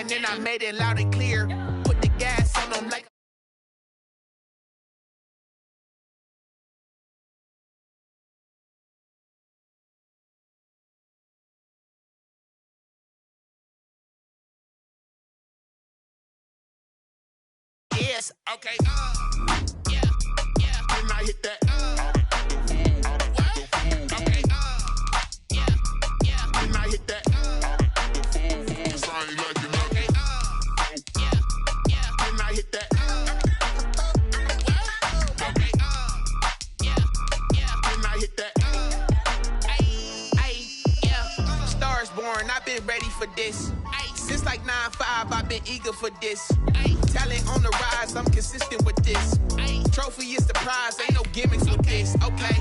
and then I made it loud and clear. Put the gas on them like yes, okay, yeah, then I hit that, okay, yeah, then I hit that, sound like you okay, yeah, then I hit that, okay, yeah, then I hit that, yeah, stars born, I've been ready for this. Since like 9-5, I've been eager for this. Talent on the rise, I'm consistent with this. Trophy is the prize, ain't no gimmicks with this. Okay,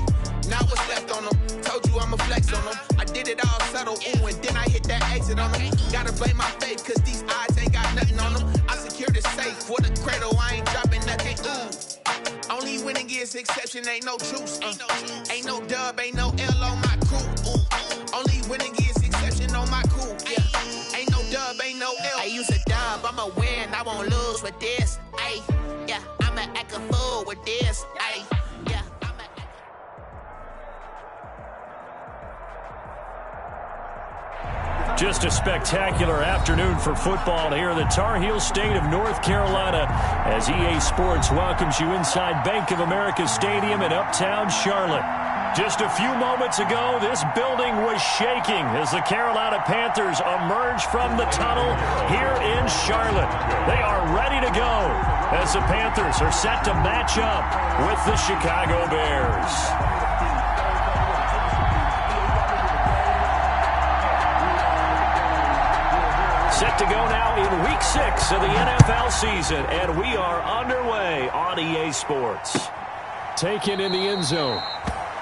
now what's left on them? Told you I'ma flex on them. I did it all subtle, ooh, and then I hit that exit on them. Gotta blame my faith, cause these odds ain't got nothing on them. I secured the safe for the cradle, I ain't dropping nothing, ooh. Only winning is exception, ain't no truce. Ain't no dub, ain't no L on my crew, ooh. Only winning is exception on my crew, yeah. Ain't no dub, ain't no L. I use a dub, I'ma win, I won't lose with this. Ay, yeah, I'ma act a fool with this. Ay, yeah, I'ma act Just a spectacular afternoon for football here in the Tar Heel state of North Carolina as EA Sports welcomes you inside Bank of America Stadium in uptown Charlotte. Just a few moments ago, this building was shaking as the Carolina Panthers emerge from the tunnel here in Charlotte. They are ready to go as the Panthers are set to match up with the Chicago Bears. Set to go now in Week 6 of the NFL season, and we are underway on EA Sports. Taken in the end zone.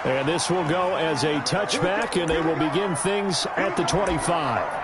And this will go as a touchback, and they will begin things at the 25.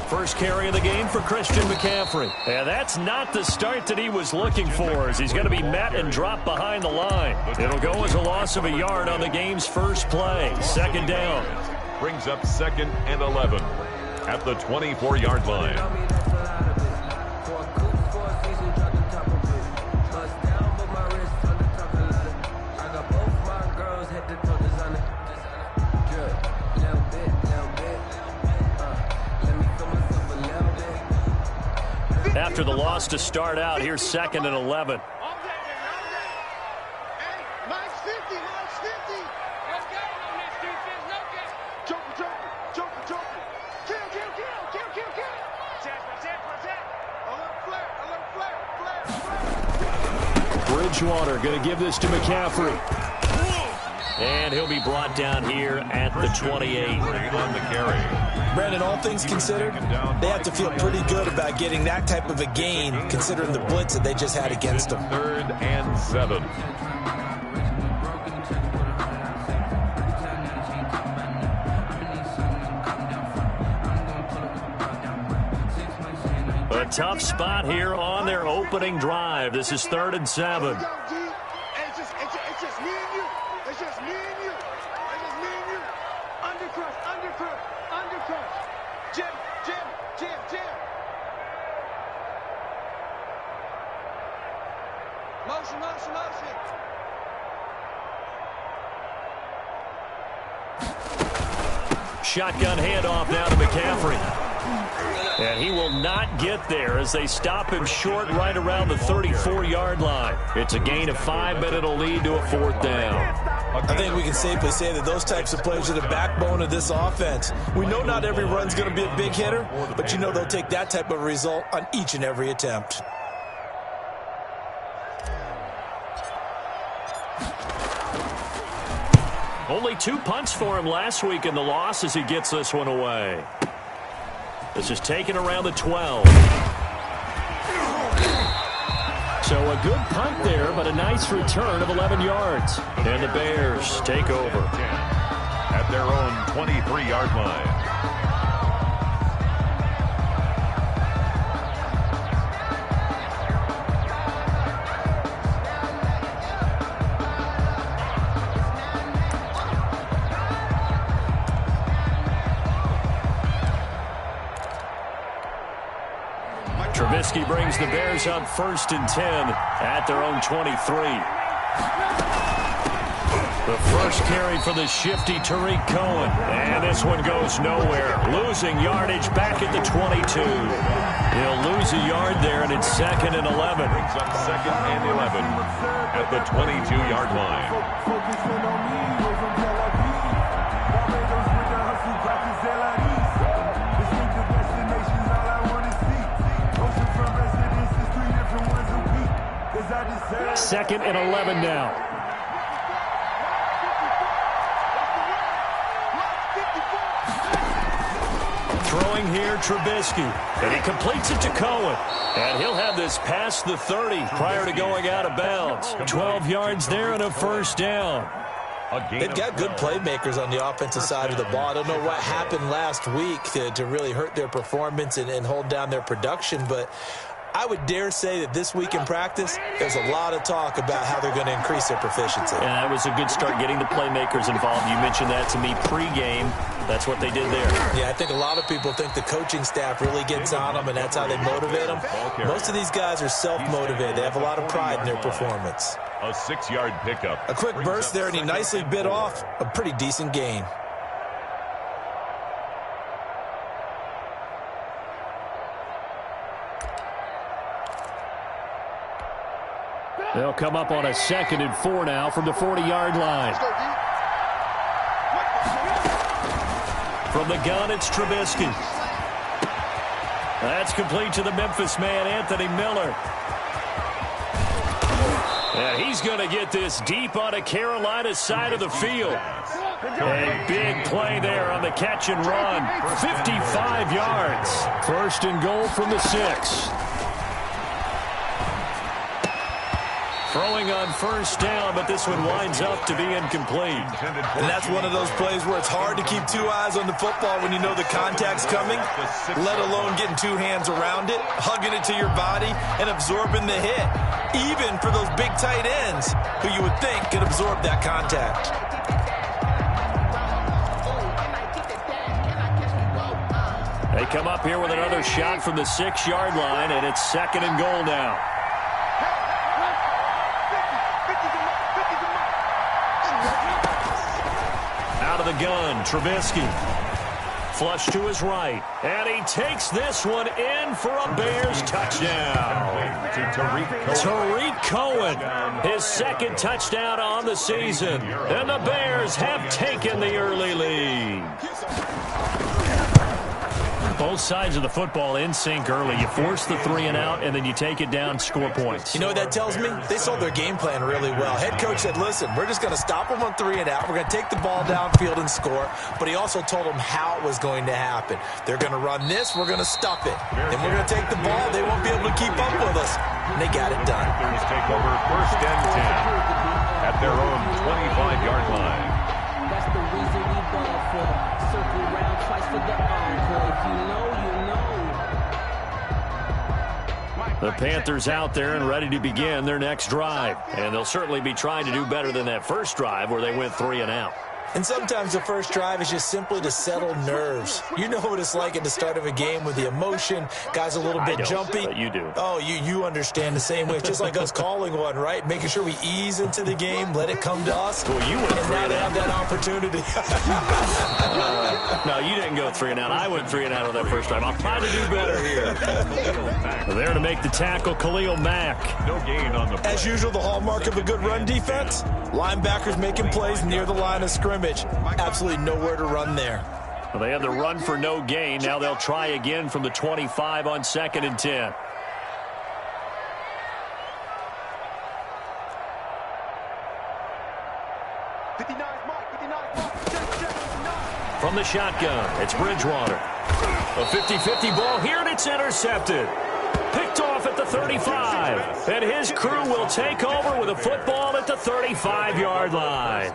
First carry of the game for Christian McCaffrey. And that's not the start that he was looking for, as he's going to be met and dropped behind the line. It'll go as a loss of a yard on the game's first play. Second down. Brings up 2nd and 11 at the 24-yard line. After the loss to start out, here's 2nd and 11. Bridgewater going to give this to McCaffrey. And he'll be brought down here at the 28. On the carry. Brandon, all things considered, they have to feel pretty good about getting that type of a gain, considering the blitz that they just had against them. 3rd and 7. A tough spot here on their opening drive. This is 3rd and 7. Shotgun handoff now to McCaffrey. And he will not get there as they stop him short right around the 34-yard line. It's a gain of 5, but it'll lead to a 4th down. I think we can safely say that those types of plays are the backbone of this offense. We know not every run's going to be a big hitter, but you know they'll take that type of result on each and every attempt. Only 2 punts for him last week in the loss as he gets this one away. This is taken around the 12. So a good punt there, but a nice return of 11 yards. And the Bears take over at their own 23-yard line. Trubisky brings the Bears up 1st and 10 at their own 23. The first carry for the shifty Tariq Cohen. And this one goes nowhere. Losing yardage back at the 22. He'll lose a yard there, and it's 2nd and 11. Brings up 2nd and 11 at the 22-yard line. Second and 11 now. Throwing here, Trubisky. And he completes it to Cohen. And he'll have this past the 30 prior to going out of bounds. 12 yards there and a first down. They've got good playmakers on the offensive side of the ball. I don't know what happened last week to really hurt their performance and hold down their production, but I would dare say that this week in practice, there's a lot of talk about how they're going to increase their proficiency. And that was a good start, getting the playmakers involved. You mentioned that to me pregame. That's what they did there. Yeah, I think a lot of people think the coaching staff really gets on them, and that's how they motivate them. Most of these guys are self-motivated. They have a lot of pride in their performance. A 6-yard pickup. A quick burst there, and he nicely bit off a pretty decent gain. They'll come up on a 2nd and 4 now from the 40-yard line. From the gun, it's Trubisky. That's complete to the Memphis man, Anthony Miller. And he's going to get this deep on a Carolina side of the field. A big play there on the catch and run. 55 yards. 1st and goal from the 6. Throwing on 1st down, but this one winds up to be incomplete. And that's one of those plays where it's hard to keep 2 eyes on the football when you know the contact's coming, let alone getting 2 hands around it, hugging it to your body, and absorbing the hit, even for those big tight ends who you would think could absorb that contact. They come up here with another shot from the 6-yard line, and it's 2nd and goal now. Out of the gun, Trubisky. Flush to his right. And he takes this one in for a Bears touchdown. Tariq Cohen, his 2nd touchdown on the season. And the Bears have taken the early lead. Both sides of the football in sync early. You force the 3 and out, and then you take it down, score points. You know what that tells me? They sold their game plan really well. Head coach said, listen, we're just going to stop them on 3 and out. We're going to take the ball downfield and score. But he also told them how it was going to happen. They're going to run this. We're going to stuff it. Then we're going to take the ball. They won't be able to keep up with us. And they got it done. Bears take over 1st and 10 at their own 25-yard line. That's the reason we ball for the circle round twice for the encore. If you know, you know. The Panthers out there and ready to begin their next drive. And they'll certainly be trying to do better than that first drive where they went 3 and out. And sometimes the first drive is just simply to settle nerves. You know what it's like at the start of a game with the emotion. Guys a little bit jumpy. But you do. Oh, you understand the same way. It's just like us calling one, right? Making sure we ease into the game, let it come to us. Well, you went and now they have that opportunity. No, you didn't go 3 and out. I went 3 and out on that first drive. I'll try to do better here. There to make the tackle, Khalil Mack. No gain on the play. As usual, the hallmark of a good run defense, linebackers making plays near the line of scrimmage. Absolutely nowhere to run there. Well, they had the run for no gain. Now they'll try again from the 25 on 2nd and 10. From the shotgun, it's Bridgewater. A 50-50 ball here, and it's intercepted. Picked off at the 35. And his crew will take over with a football at the 35-yard line.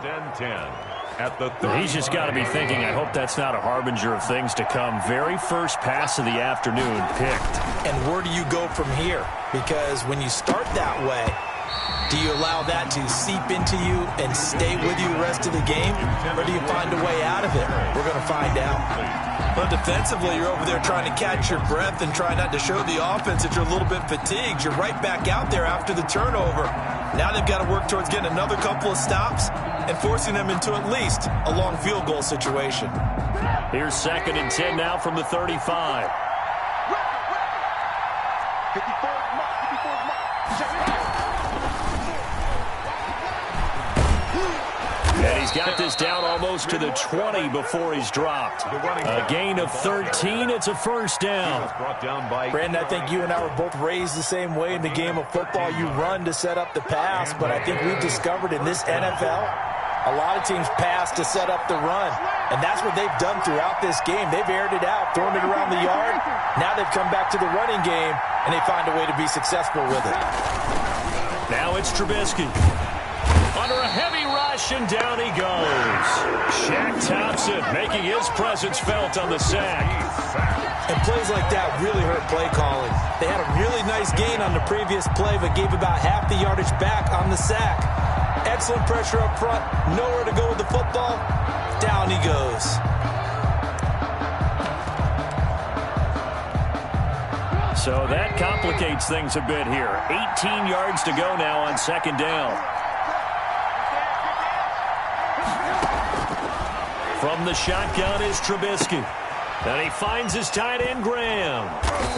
At the He's just got to be thinking, I hope that's not a harbinger of things to come. Very first pass of the afternoon picked. And where do you go from here? Because when you start that way, do you allow that to seep into you and stay with you the rest of the game? Or do you find a way out of it? We're going to find out. But defensively, you're over there trying to catch your breath and try not to show the offense that you're a little bit fatigued. You're right back out there after the turnover. Now they've got to work towards getting another couple of stops and forcing them into at least a long field goal situation. Here's 2nd and 10 now from the 35. And he's got this down almost to the 20 before he's dropped. A gain of 13. It's a first down. Brandon, I think you and I were both raised the same way in the game of football. You run to set up the pass, but I think we've discovered in this NFL, a lot of teams pass to set up the run. And that's what they've done throughout this game. They've aired it out, thrown it around the yard. Now they've come back to the running game, and they find a way to be successful with it. Now it's Trubisky. Under a heavy rush, and down he goes. Shaq Thompson making his presence felt on the sack. And plays like that really hurt play calling. They had a really nice gain on the previous play, but gave about half the yardage back on the sack. Excellent pressure up front. Nowhere to go with the football. Down he goes. So that complicates things a bit here. 18 yards to go now on 2nd down. From the shotgun is Trubisky. And he finds his tight end, Graham.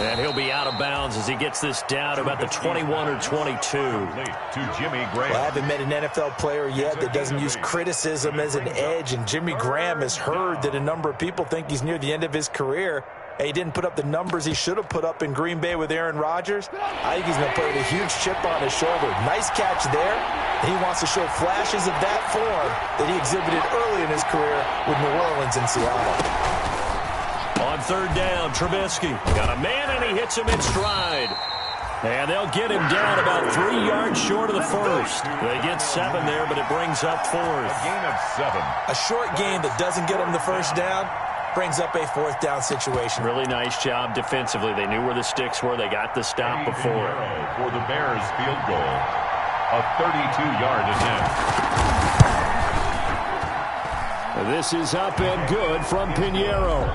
And he'll be out of bounds as he gets this down to about the 21 or 22. To Jimmy Graham. Well, I haven't met an NFL player yet that doesn't use criticism as an edge. And Jimmy Graham has heard that a number of people think he's near the end of his career. And he didn't put up the numbers he should have put up in Green Bay with Aaron Rodgers. I think he's going to play with a huge chip on his shoulder. Nice catch there. He wants to show flashes of that form that he exhibited early in his career with New Orleans and Seattle. On 3rd down, Trubisky got a man, and he hits him in stride. And they'll get him down about 3 yards short of the first. They get 7 there, but it brings up 4th. A gain of 7. A short gain that doesn't get him the first down brings up a 4th down situation. Really nice job defensively. They knew where the sticks were. They got the stop before. For the Bears field goal. A 32-yard attempt. This is up and good from Pinheiro.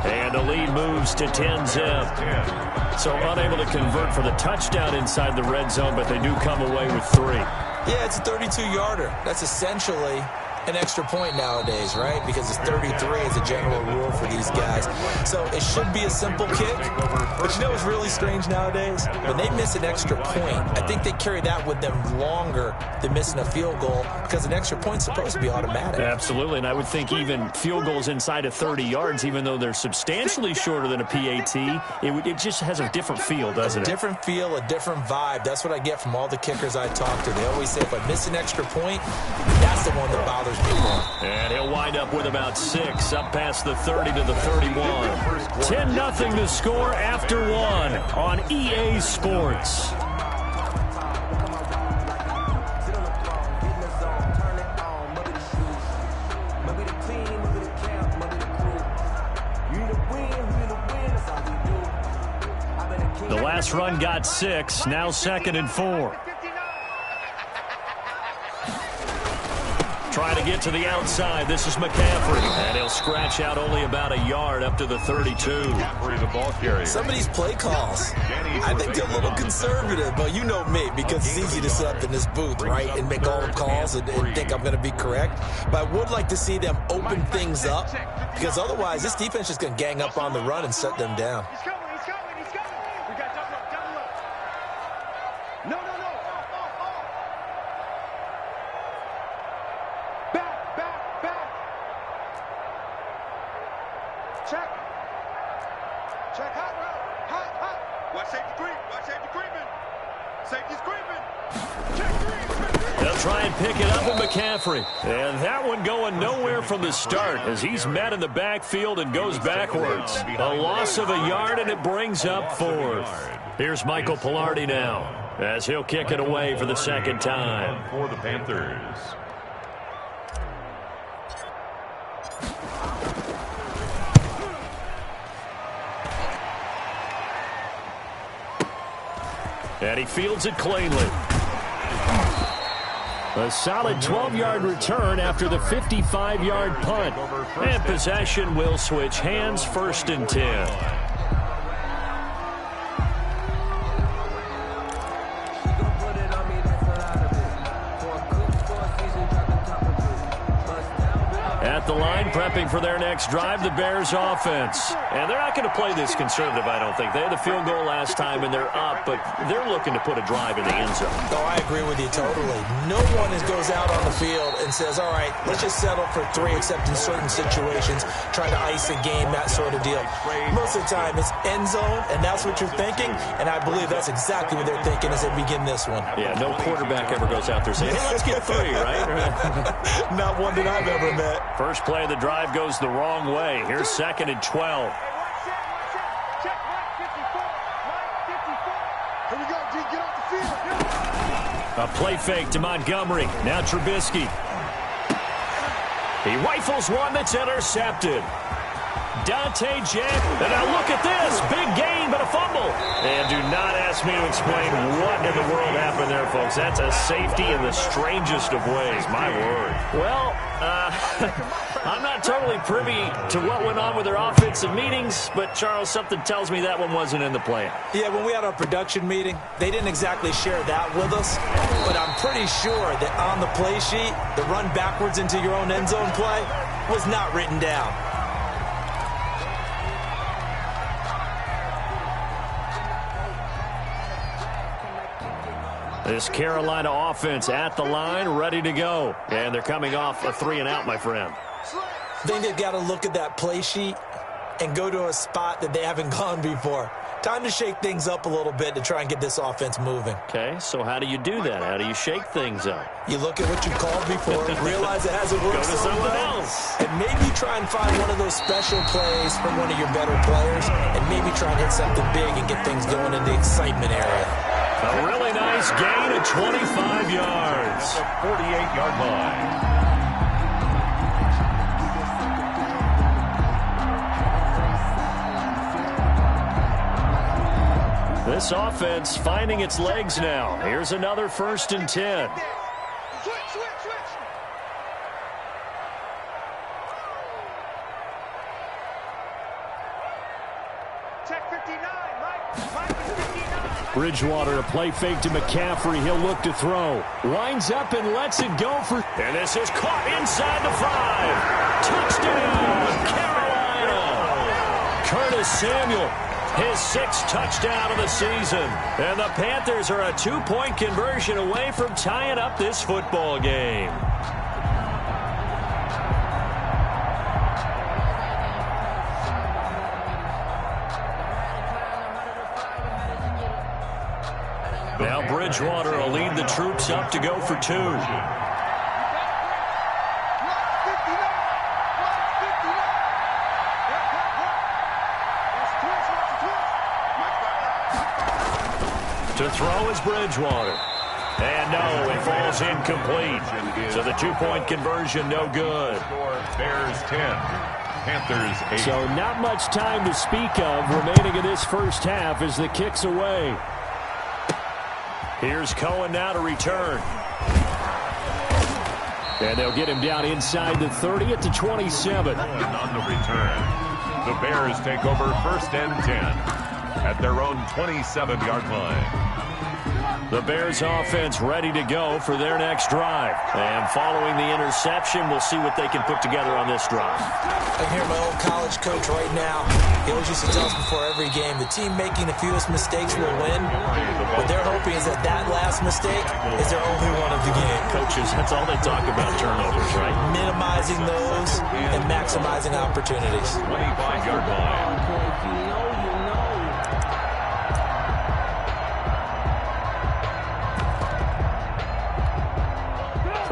And the lead moves to 10-zip. So unable to convert for the touchdown inside the red zone, but they do come away with 3. Yeah, it's a 32-yarder. That's essentially an extra point nowadays, right? Because it's 33 as a general rule for these guys. So it should be a simple kick. But you know what's really strange nowadays? When they miss an extra point, I think they carry that with them longer than missing a field goal because an extra point's supposed to be automatic. Absolutely, and I would think even field goals inside of 30 yards, even though they're substantially shorter than a PAT, it just has a different feel, doesn't it? A different feel, a different vibe. That's what I get from all the kickers I talk to. They always say if I miss an extra point, that's the one that bothers me more. And he'll wind up with about 6, up past the 30 to the 31. 10-0 to score after 1 on EA Sports. The last run got 6, now 2nd and 4. Trying to get to the outside. This is McCaffrey. And he'll scratch out only about a yard up to the 32. The ball carrier. Some of these play calls, I think they're a little conservative, but you know me, because it's easy to sit up in this booth, right, and make all the calls and think I'm going to be correct. But I would like to see them open things up, because otherwise this defense is going to gang up on the run and shut them down. He's coming. We got double up. No. Back. Check. Hot. Watch safety creep. Safety's creeping. Check 3. They'll try and pick it up with McCaffrey. And that one going nowhere from the start as he's met in the backfield and goes backwards. A loss of a yard, and it brings up fourth. Here's Michael Pilardi now as he'll kick it away for the second time. For the Panthers. And he fields it cleanly. A solid 12-yard return after the 55-yard punt. And possession will switch hands, 1st and 10. At the line, prepping for their next drive, the Bears offense. And they're not going to play this conservative, I don't think. They had the field goal last time, and they're up, but they're looking to put a drive in the end zone. Oh, I agree with you totally. No one goes out on the field and says, all right, let's just settle for 3, except in certain situations, trying to ice a game, that sort of deal. Most of the time, it's end zone, and that's what you're thinking, and I believe that's exactly what they're thinking as they begin this one. Yeah, no quarterback ever goes out there saying, hey, let's get 3, right? Not one that I've ever met. First play of the drive goes the wrong way. Here's 2nd and 12. A play fake to Montgomery. Now Trubisky. He rifles one that's intercepted. Dante Jack. And now look at this. Big gain, but a fumble. And do not ask me to explain what in the world happened there, folks. That's a safety in the strangest of ways. My word. Well, I'm not totally privy to what went on with their offensive meetings, but, Charles, something tells me that one wasn't in the plan. Yeah, when we had our production meeting, they didn't exactly share that with us, but I'm pretty sure that on the play sheet, the run backwards into your own end zone play was not written down. This Carolina offense at the line, ready to go. And they're coming off a 3-and-out, my friend. I think they've got to look at that play sheet and go to a spot that they haven't gone before. Time to shake things up a little bit to try and get this offense moving. Okay, so how do you do that? How do you shake things up? You look at what you called before, realize it hasn't worked so well, else. and maybe try and find one of those special plays from one of your better players, and maybe try and hit something big and get things going in the excitement area. A really nice gain of 25 yards. At the 48-yard line. This offense finding its legs now. Here's another 1st and 10. Switch. Check 59, Mike is 59. Bridgewater, a play fake to McCaffrey. He'll look to throw. Winds up and lets it go for... And this is caught inside the 5. Touchdown, Carolina! Curtis Samuel, his 6th touchdown of the season. And the Panthers are a 2-point conversion away from tying up this football game. Now Bridgewater will lead the troops up to go for 2. To throw is Bridgewater. And no, it falls incomplete. So the 2-point conversion, no good. Bears 10, Panthers 8. So not much time to speak of remaining in this first half as the kick's away. Here's Cohen now to return. And they'll get him down inside the 30 at the 27. On the return, the Bears take over 1st and 10 at their own 27-yard line. The Bears offense ready to go for their next drive. And following the interception, we'll see what they can put together on this drive. I hear my old college coach right now. He always used to tell us before every game, the team making the fewest mistakes will win. What they're hoping is that last mistake is their only one of the game. Coaches, that's all they talk about, turnovers, right? Minimizing those and maximizing opportunities. 25-yard line.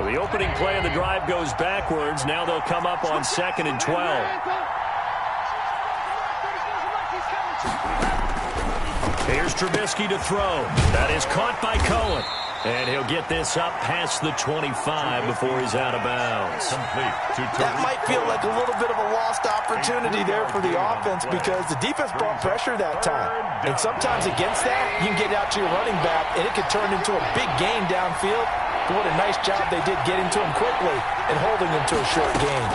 The opening play of the drive goes backwards. Now they'll come up on 2nd and 12. Here's Trubisky to throw. That is caught by Cohen. And he'll get this up past the 25 before he's out of bounds. That might feel like a little bit of a lost opportunity there for the offense because the defense brought pressure that time. And sometimes against that, you can get out to your running back, and it could turn into a big gain downfield. But what a nice job they did getting to him quickly and holding him to a short gain.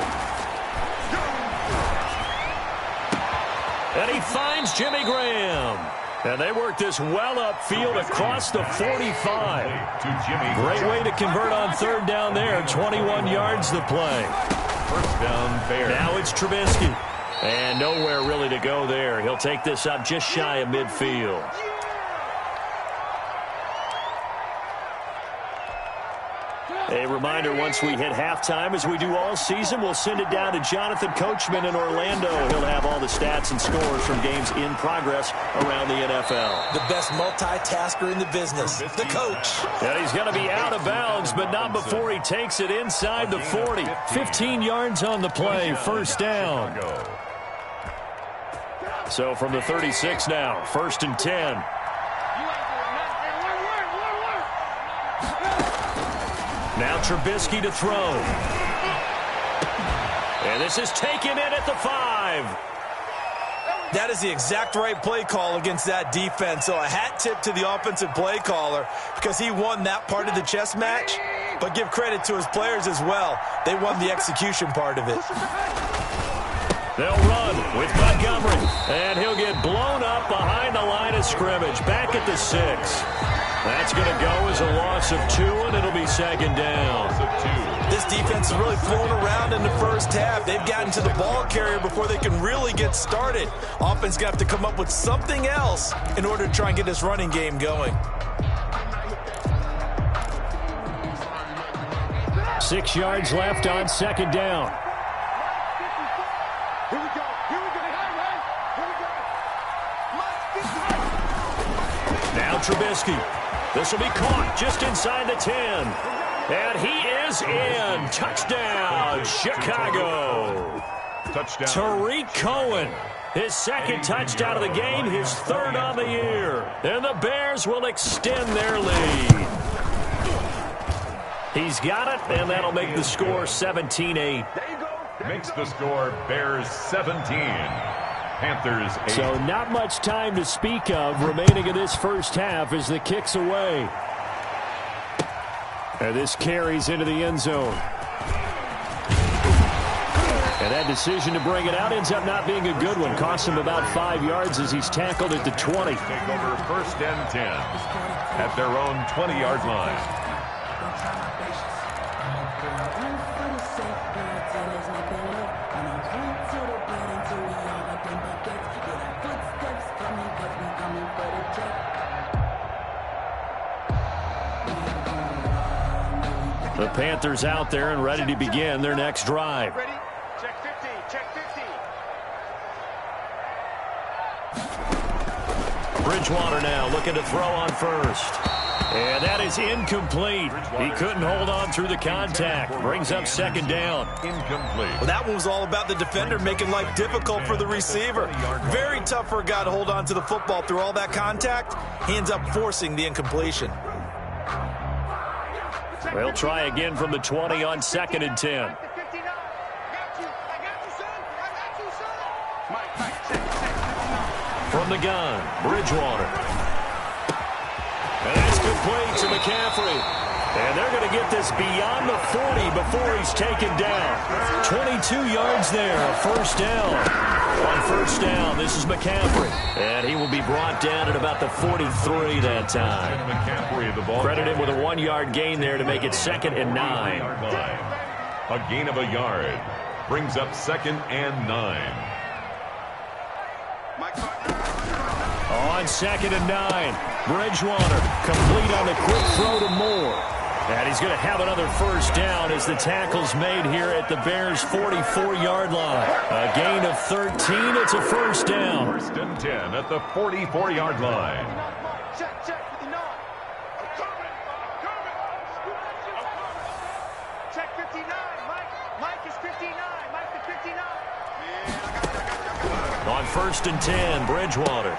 And he finds Jimmy Graham. And they work this well upfield across the 45. Great way to convert on 3rd down there. 21 yards the play. First down, Bears. Now it's Trubisky. And nowhere really to go there. He'll take this up just shy of midfield. A reminder, once we hit halftime, as we do all season, we'll send it down to Jonathan Coachman in Orlando. He'll have all the stats and scores from games in progress around the NFL. The best multitasker in the business, the coach. And he's going to be out of bounds, but not before he takes it inside the 40. 15 yards on the play, first down. So from the 36 now, 1st and 10. Now Trubisky to throw. And this is taken in at the 5. That is the exact right play call against that defense. So a hat tip to the offensive play caller because he won that part of the chess match. But give credit to his players as well. They won the execution part of it. They'll run with Montgomery. And he'll get blown up behind the line of scrimmage. Back at the 6. That's going to go as a loss of 2, and it'll be 2nd down. This defense is really thrown around in the first half. They've gotten to the ball carrier before they can really get started. Offense going to have to come up with something else in order to try and get this running game going. 6 yards left on 2nd down. Here we go. Now Trubisky. This will be caught just inside the 10. And he is in. Touchdown, Chicago. Touchdown. Tariq Cohen. His 2nd touchdown of the game, his 3rd on the year. And the Bears will extend their lead. He's got it, and that'll make the score 17-8. Makes the score Bears 17. Panthers 8. So not much time to speak of remaining in this first half as the kick's away. And this carries into the end zone. And that decision to bring it out ends up not being a good one. Costs him about 5 yards as he's tackled at the 20. Take over 1st and 10 at their own 20-yard line. The Panthers out there and ready to begin their next drive. Ready? Check 50. Check 50. Bridgewater now looking to throw on 1st. And that is incomplete. He couldn't hold on through the contact. Brings up 2nd down. Incomplete. Well, that one was all about the defender making life difficult for the receiver. Very tough for a guy to hold on to the football through all that contact. He ends up forcing the incompletion. They'll try again from the 20 on 2nd and 10. From the gun, Bridgewater. And that's complete to McCaffrey. And they're going to get this beyond the 40 before he's taken down. 22 yards there, a 1st down. On 1st down, this is McCaffrey. And he will be brought down at about the 43 that time. McCaffrey, the ball. Credit him with a 1-yard gain there to make it 2nd and 9. A gain of a yard brings up 2nd and 9. On 2nd and 9, Bridgewater complete on the quick throw to Moore. And he's going to have another 1st down as the tackle's made here at the Bears' 44-yard line. A gain of 13, it's a 1st down. 1st and 10 at the 44-yard line. 59. Mike is 59. Mike the 59. On 1st and 10, Bridgewater.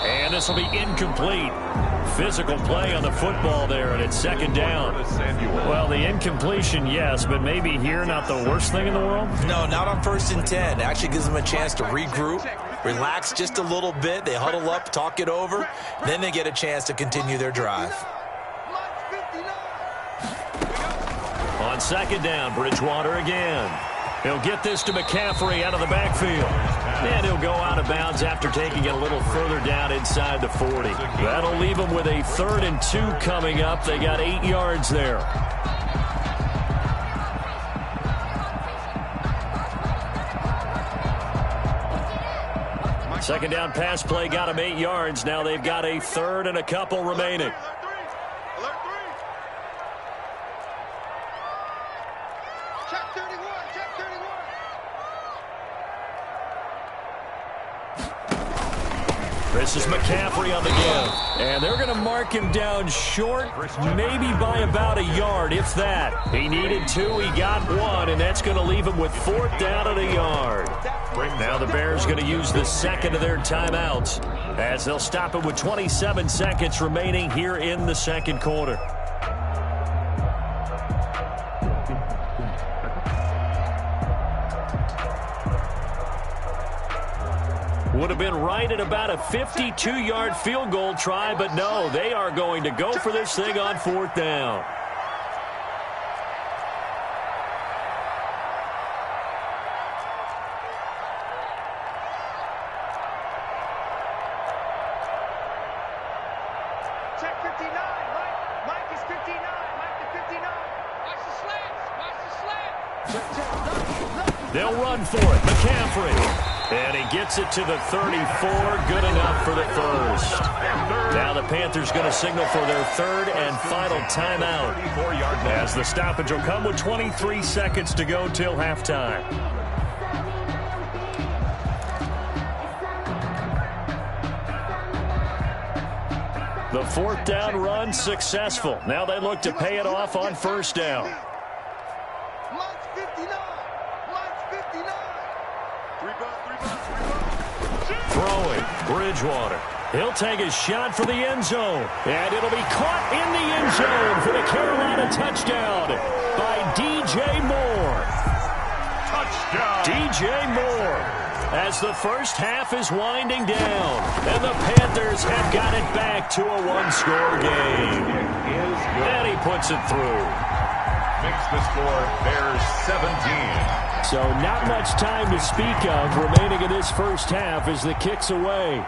And this will be incomplete. Physical play on the football there, and it's 2nd down. Well, the incompletion, yes, but maybe here not the worst thing in the world? No, not on 1st and 10. It actually gives them a chance to regroup, relax just a little bit. They huddle up, talk it over. Then they get a chance to continue their drive. On 2nd down, Bridgewater again. He'll get this to McCaffrey out of the backfield. And he'll go out of bounds after taking it a little further down inside the 40. That'll leave him with a 3rd and 2 coming up. They got 8 yards there. Second down pass play got him 8 yards. Now they've got a 3rd and a couple remaining. This is McCaffrey on the give. And they're going to mark him down short, maybe by about a yard, if that. He needed 2, he got 1, and that's going to leave him with 4th down and a yard. Now the Bears going to use the 2nd of their timeouts as they'll stop it with 27 seconds remaining here in the 2nd quarter. Would have been right at about a 52-yard field goal try, but no, they are going to go for this thing on 4th down. Check 59. Mike is 59. Mike the 59. Watch the slants. They'll run for it. McCaffrey. And he gets it to the 34. Good enough for the 1st. Now the Panthers going to signal for their 3rd and final timeout as the stoppage will come with 23 seconds to go till halftime. The 4th down run successful. Now they look to pay it off on 1st down. Throwing, Bridgewater. He'll take a shot for the end zone. And it'll be caught in the end zone for the Carolina touchdown by DJ Moore. Touchdown. DJ Moore, as the first half is winding down. And the Panthers have got it back to a 1-score game. And he puts it through. Makes the score Bears 17. So not much time to speak of remaining in this first half as the kick's away.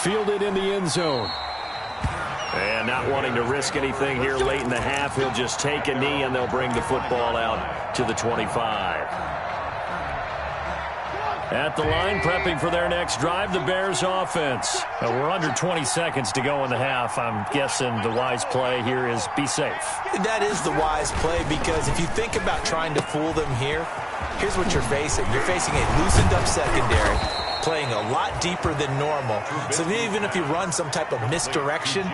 Fielded in the end zone. And not wanting to risk anything here late in the half, he'll just take a knee and they'll bring the football out to the 25. At the line, prepping for their next drive, the Bears offense. We're under 20 seconds to go in the half. I'm guessing the wise play here is be safe. That is the wise play, because if you think about trying to fool them here, here's what you're facing. You're facing a loosened up secondary, playing a lot deeper than normal. So even if you run some type of misdirection,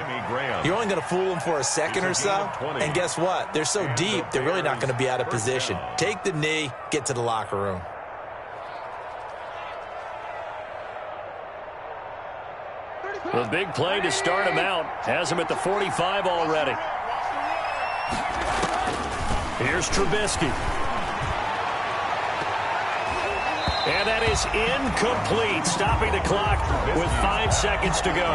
you're only going to fool them for a second or so. And guess what? They're so deep, they're really not going to be out of position. Take the knee, get to the locker room. The big play to start him out has him at the 45 already. Here's Trubisky. And that is incomplete, stopping the clock with 5 seconds to go.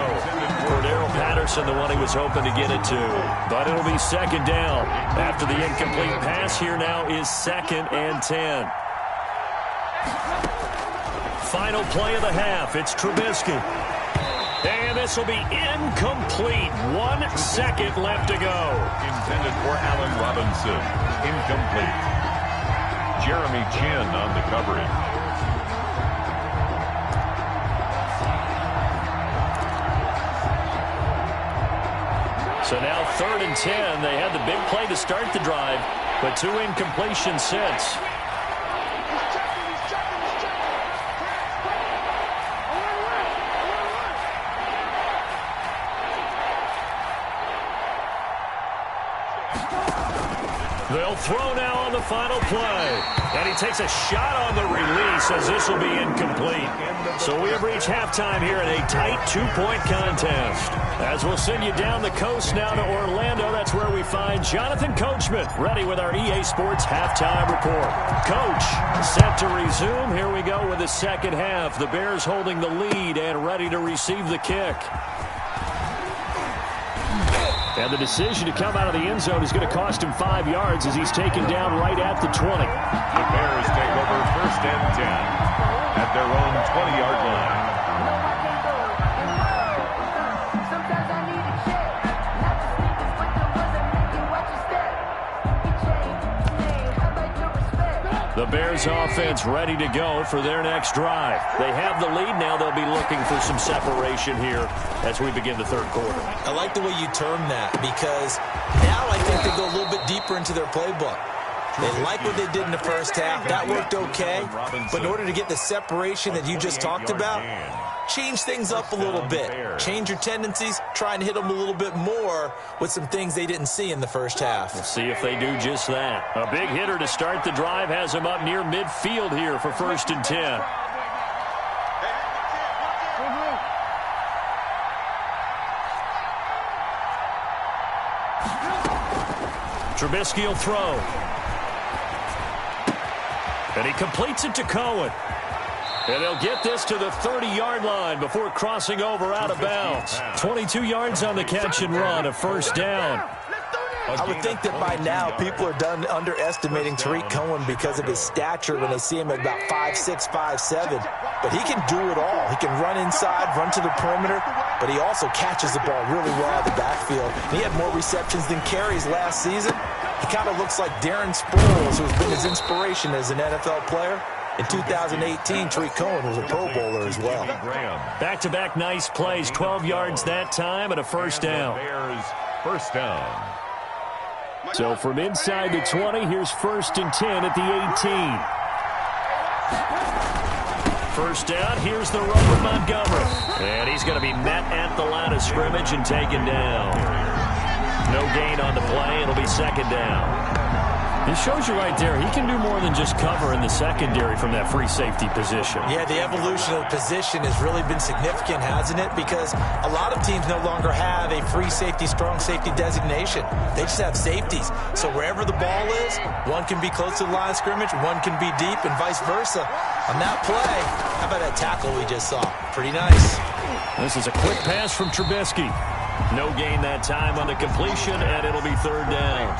Cordero Patterson, the one he was hoping to get it to. But it'll be 2nd down. After the incomplete pass, here now is 2nd and 10. Final play of the half. It's Trubisky. And this will be incomplete. 1 second left to go. Intended for Allen Robinson. Incomplete. Jeremy Chin on the coverage. So now 3rd and 10. They had the big play to start the drive, but 2 incompletions since. They'll throw now on the final play. And he takes a shot on the release as this will be incomplete. So we have reached halftime here in a tight 2-point contest. As we'll send you down the coast now to Orlando, that's where we find Jonathan Coachman ready with our EA Sports halftime report. Coach, set to resume. Here we go with the second half. The Bears holding the lead and ready to receive the kick. And the decision to come out of the end zone is going to cost him 5 yards as he's taken down right at the 20. The Bears take over 1st and 10 at their own 20-yard line. The Bears offense ready to go for their next drive. They have the lead now. They'll be looking for some separation here as we begin the third quarter. I like the way you term that because now I think they go a little bit deeper into their playbook. They like what they did in the first half. That worked okay. But in order to get the separation that you just talked about, change things up a little bit. Change your tendencies. Try and hit them a little bit more with some things they didn't see in the first half. We'll see if they do just that. A big hitter to start the drive has him up near midfield here for 1st and 10. Trubisky will throw. And he completes it to Cohen. And they'll get this to the 30-yard line before crossing over out of bounds. 22 yards on the catch and run, a 1st down. I would think that by now people are done underestimating Tariq Cohen because of his stature when they see him at about 5'6", 5'7". But he can do it all. He can run inside, run to the perimeter, but he also catches the ball really well out of the backfield. And he had more receptions than carries last season. He kind of looks like Darren Sproles, who's been his inspiration as an NFL player. In 2018, Tariq Cohen was a Pro Bowler as well. Back-to-back nice plays, 12 yards that time and a 1st down. Bears 1st down. So from inside the 20, here's 1st and 10 at the 18. 1st down, here's the run with Montgomery. And he's going to be met at the line of scrimmage and taken down. No gain on the play. It'll be 2nd down. It shows you right there, he can do more than just cover in the secondary from that free safety position. Yeah, the evolution of the position has really been significant, hasn't it? Because a lot of teams no longer have a free safety, strong safety designation. They just have safeties. So wherever the ball is, one can be close to the line of scrimmage, one can be deep, and vice versa. On that play, how about that tackle we just saw? Pretty nice. This is a quick pass from Trubisky. No gain that time on the completion, and it'll be 3rd down.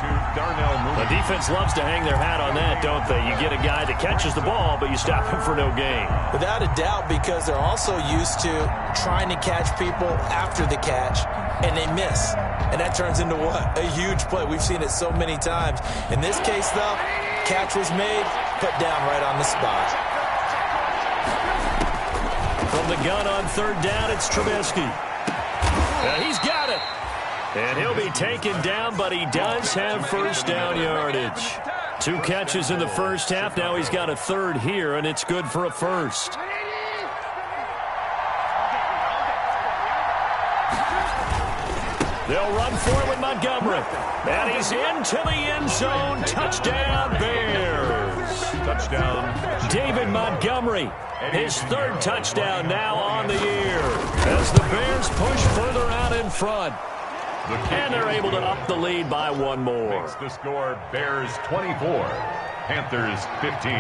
The defense loves to hang their hat on that, don't they? You get a guy that catches the ball, but you stop him for no gain. Without a doubt, because they're also used to trying to catch people after the catch, and they miss. And that turns into what? A huge play. We've seen it so many times. In this case, though, catch was made, put down right on the spot. From the gun on 3rd down, it's Trubisky. He's got it. And he'll be taken down, but he does have 1st down yardage. 2 catches in the first half. Now he's got a 3rd here, and it's good for a 1st. They'll run for it with Montgomery. And he's into the end zone. Touchdown, Bears. Touchdown. David Montgomery. His 3rd touchdown now on the year as the Bears push further out in front. And they're able to up the lead by 1 more. Makes the score Bears 24, Panthers 15.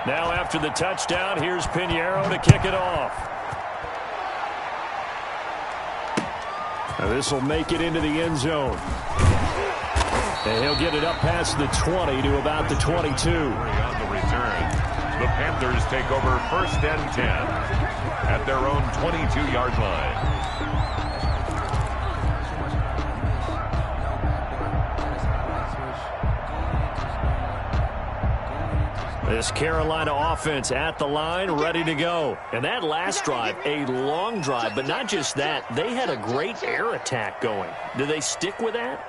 Now after the touchdown, here's Pinheiro to kick it off. Now this will make it into the end zone. And he'll get it up past the 20 to about the 22. On the return. The Panthers take over 1st and 10 at their own 22-yard line. This Carolina offense at the line, ready to go. And that last drive, a long drive, but not just that. They had a great air attack going. Do they stick with that?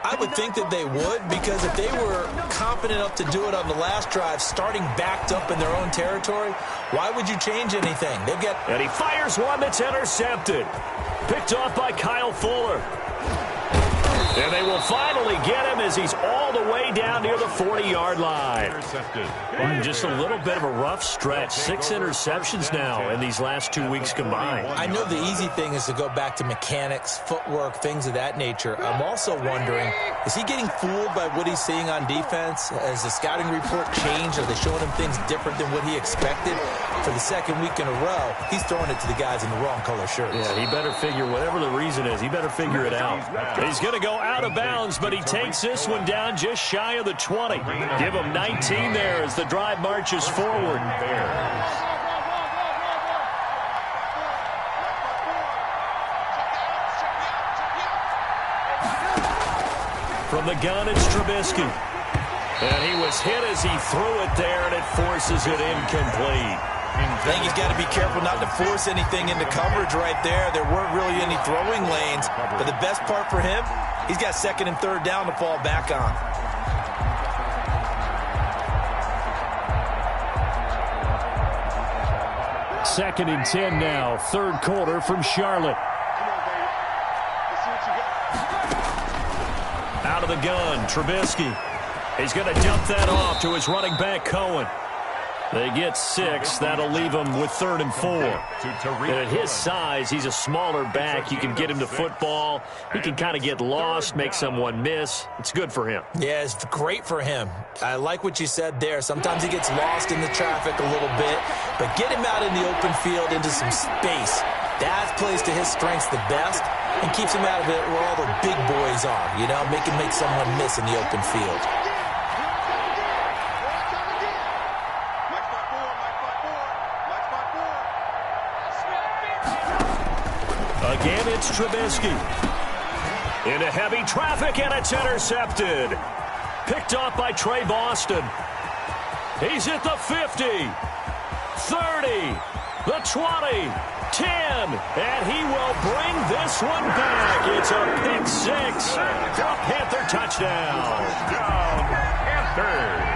I would think that they would, because if they were confident enough to do it on the last drive, starting backed up in their own territory, why would you change anything? And he fires one that's intercepted. Picked off by Kyle Fuller. And they will finally barely get him as he's all the way down near the 40-yard line. Just a little bit of a rough stretch. 6 interceptions now in these last 2 weeks combined. I know the easy thing is to go back to mechanics, footwork, things of that nature. I'm also wondering, is he getting fooled by what he's seeing on defense? Has the scouting report changed? Are they showing him things different than what he expected? For the second week in a row, he's throwing it to the guys in the wrong color shirts. Yeah, he better figure, whatever the reason is, he better figure it out. He's going to go out of bounds, but he takes this one down just shy of the 20. Give him 19 there as the drive marches forward. From the gun, it's Trubisky. And he was hit as he threw it there, and it forces it incomplete. I think he's got to be careful not to force anything into coverage right there. There weren't really any throwing lanes. But the best part for him, he's got 2nd and 3rd down to fall back on. Second and 10 now, 3rd quarter from Charlotte. Out of the gun, Trubisky. He's going to dump that off to his running back, Cohen. They get 6. That'll leave him with 3rd and 4. And at his size, he's a smaller back. You can get him to football. He can kind of get lost, make someone miss. It's good for him. Yeah, it's great for him. I like what you said there. Sometimes he gets lost in the traffic a little bit. But get him out in the open field into some space. That plays to his strengths the best and keeps him out of it where all the big boys are. You know, make someone miss in the open field. Again, it's Trubisky. Into heavy traffic, and it's intercepted. Picked off by Trey Boston. He's at the 50, 30, the 20, 10, and he will bring this one back. It's a pick 6. Panther touchdown. Panthers.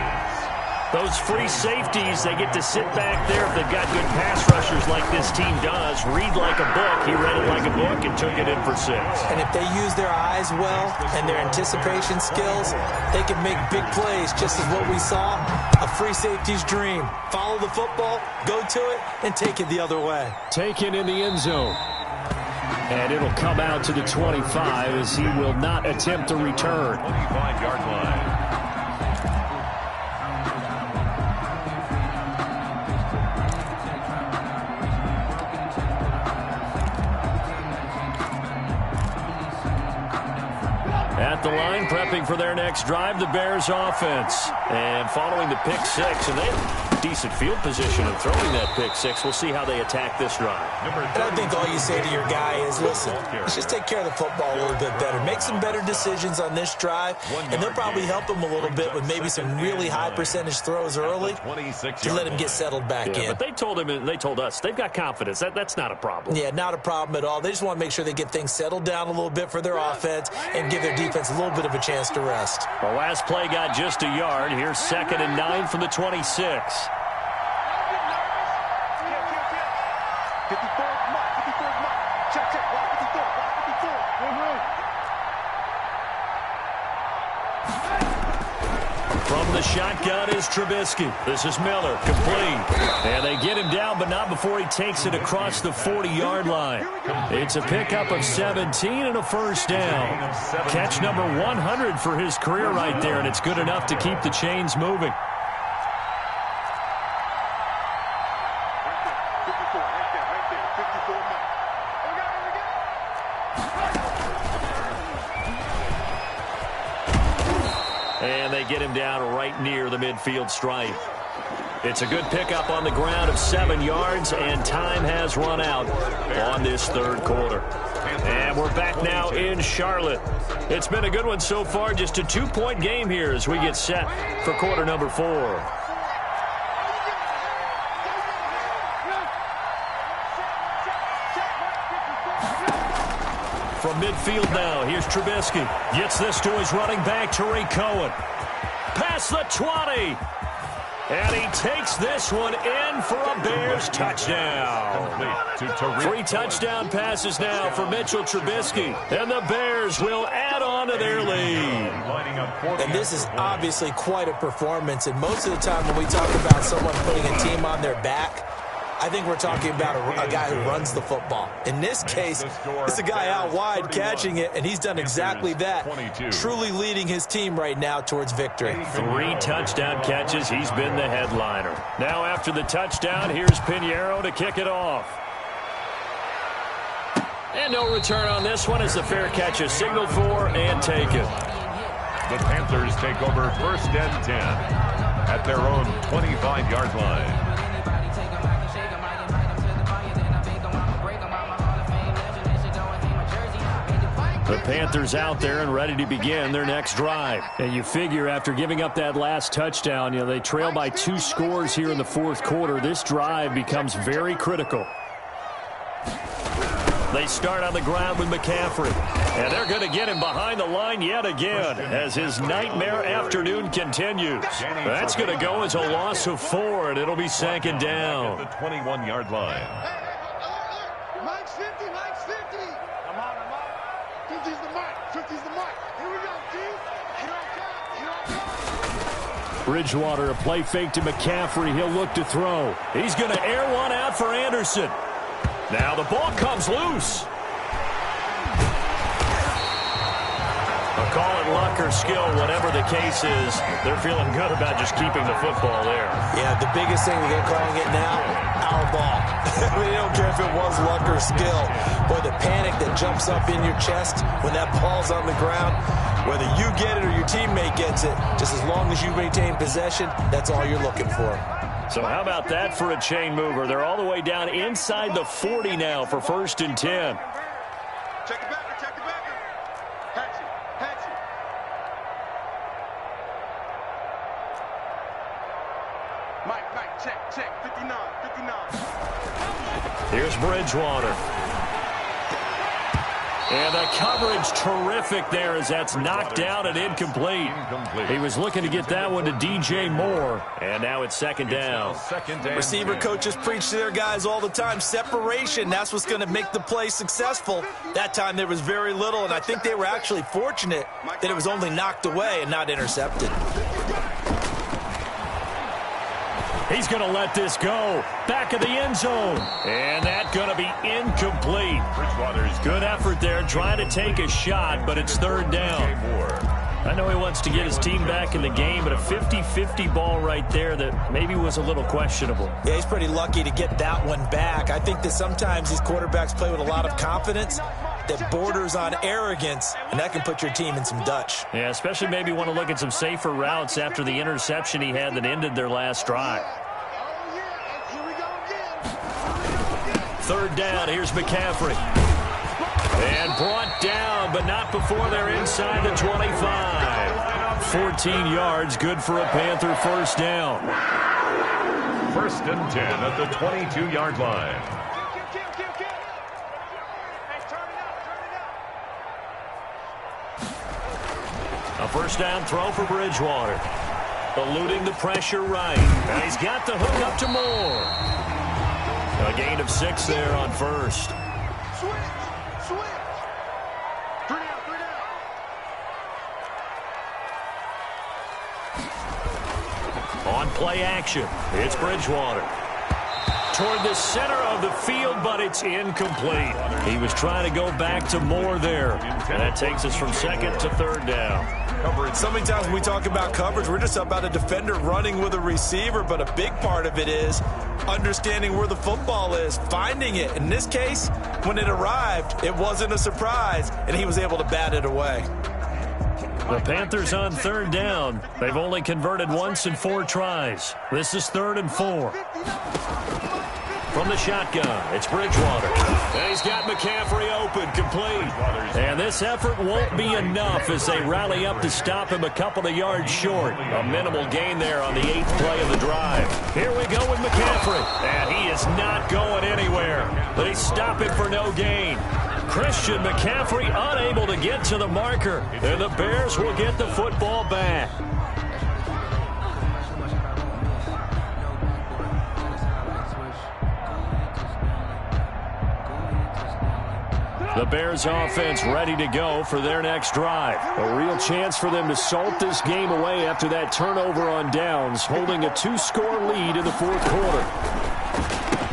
Those free safeties, they get to sit back there if they've got good pass rushers like this team does. Read like a book. He read it like a book and took it in for 6. And if they use their eyes well and their anticipation skills, they can make big plays, just as what we saw. A free safety's dream. Follow the football, go to it, and take it the other way. Taken in the end zone. And it'll come out to the 25 as he will not attempt to return. 25-yard line. At the line, prepping for their next drive, the Bears offense. And following the pick 6, and they have decent field position in throwing that pick 6. We'll see how they attack this drive. And I think all you say to your guy is, listen, let's just take care of the football a little bit better. Make some better decisions on this drive, and they'll probably help him a little bit with maybe some really high percentage throws early to let him get settled back in. But they told him, and they told us, they've got confidence. That's not a problem. Yeah, not a problem at all. They just want to make sure they get things settled down a little bit for their offense and give their defense a little bit of a chance to rest. The last play got just a yard. Here's 2nd and 9 from the 26. 54 mark, 54 mark. Check, block 54, block 54. From the shotgun is Trubisky. This is Miller, complete. And they get him down, but not before he takes it across the 40-yard line. It's a pickup of 17 and a 1st down. Catch number 100 for his career right there, and it's good enough to keep the chains moving. And they get him down right near the midfield stripe. It's a good pickup on the ground of 7 yards, and time has run out on this 3rd quarter. And we're back now in Charlotte. It's been a good one so far, just a 2-point game here as we get set for quarter number 4. From midfield now, here's Trubisky. Gets this to his running back, Tariq Cohen. Past the 20. And he takes this one in for a Bears touchdown. 3 touchdown passes now for Mitchell Trubisky. And the Bears will add on to their lead. And this is obviously quite a performance. And most of the time when we talk about someone putting a team on their back, I think we're talking about a guy who runs the football. In this case, it's a guy out wide catching it, and he's done exactly that, truly leading his team right now towards victory. 3 touchdown catches. He's been the headliner. Now after the touchdown, here's Pinheiro to kick it off. And no return on this one as the fair catch is signaled for and taken. The Panthers take over 1st and 10 at their own 25-yard line. The Panthers out there and ready to begin their next drive. And you figure after giving up that last touchdown, they trail by 2 scores here in the 4th quarter. This drive becomes very critical. They start on the ground with McCaffrey. And they're going to get him behind the line yet again as his nightmare afternoon continues. That's going to go as a loss of 4, and it'll be 2nd down. At the 21-yard line. Mike's 50, Mike's 50. I'm on. 50's the mark. 50's the mark. Here we go, G. Here I come. Bridgewater, a play fake to McCaffrey. He'll look to throw. He's going to air one out for Anderson. Now the ball comes loose. I'll call it luck or skill, whatever the case is. They're feeling good about just keeping the football there. Yeah, the biggest thing they're calling it now, our ball. They don't care if it was luck or skill. Boy, the panic that jumps up in your chest when that ball's on the ground, whether you get it or your teammate gets it, just as long as you maintain possession, that's all you're looking for. So how about that for a chain mover? They're all the way down inside the 40 now for 1st and 10. Check the backer, check the backer. Hatchet. Mike, check. 59. Here's Bridgewater. And the coverage terrific there as that's knocked down and incomplete. He was looking to get that one to DJ Moore, and now it's 2nd down. Receiver coaches preach to their guys all the time. Separation, that's what's going to make the play successful. That time there was very little, and I think they were actually fortunate that it was only knocked away and not intercepted. He's going to let this go. Back of the end zone. And that's going to be incomplete. Good effort there trying to take a shot, but it's 3rd down. I know he wants to get his team back in the game, but a 50-50 ball right there that maybe was a little questionable. Yeah, he's pretty lucky to get that one back. I think that sometimes these quarterbacks play with a lot of confidence that borders on arrogance, and that can put your team in some Dutch. Yeah, especially maybe want to look at some safer routes after the interception he had that ended their last drive. 3rd down, here's McCaffrey. And brought down, but not before they're inside the 25. 14 yards, good for a Panther 1st down. 1st and 10 at the 22-yard line. A 1st down throw for Bridgewater. Eluding the pressure right. And he's got the hook up to Moore. A gain of 6 there on 1st. Switch. 3 down. On play action, it's Bridgewater. Toward the center of the field, but it's incomplete. He was trying to go back to Moore there. And that takes us from 2nd to 3rd down. So many times when we talk about coverage, we're just about a defender running with a receiver, but a big part of it is understanding where the football is, finding it. In this case, when it arrived, it wasn't a surprise, and he was able to bat it away. The Panthers on 3rd down. They've only converted once in 4 tries. This is 3rd and 4. From the shotgun, it's Bridgewater. And he's got McCaffrey open, complete. And this effort won't be enough as they rally up to stop him a couple of yards short. A minimal gain there on the 8th play of the drive. Here we go with McCaffrey. And he is not going anywhere. They stop him for no gain. Christian McCaffrey unable to get to the marker. And the Bears will get the football back. The Bears offense ready to go for their next drive. A real chance for them to salt this game away after that turnover on downs, holding a 2-score lead in the fourth quarter.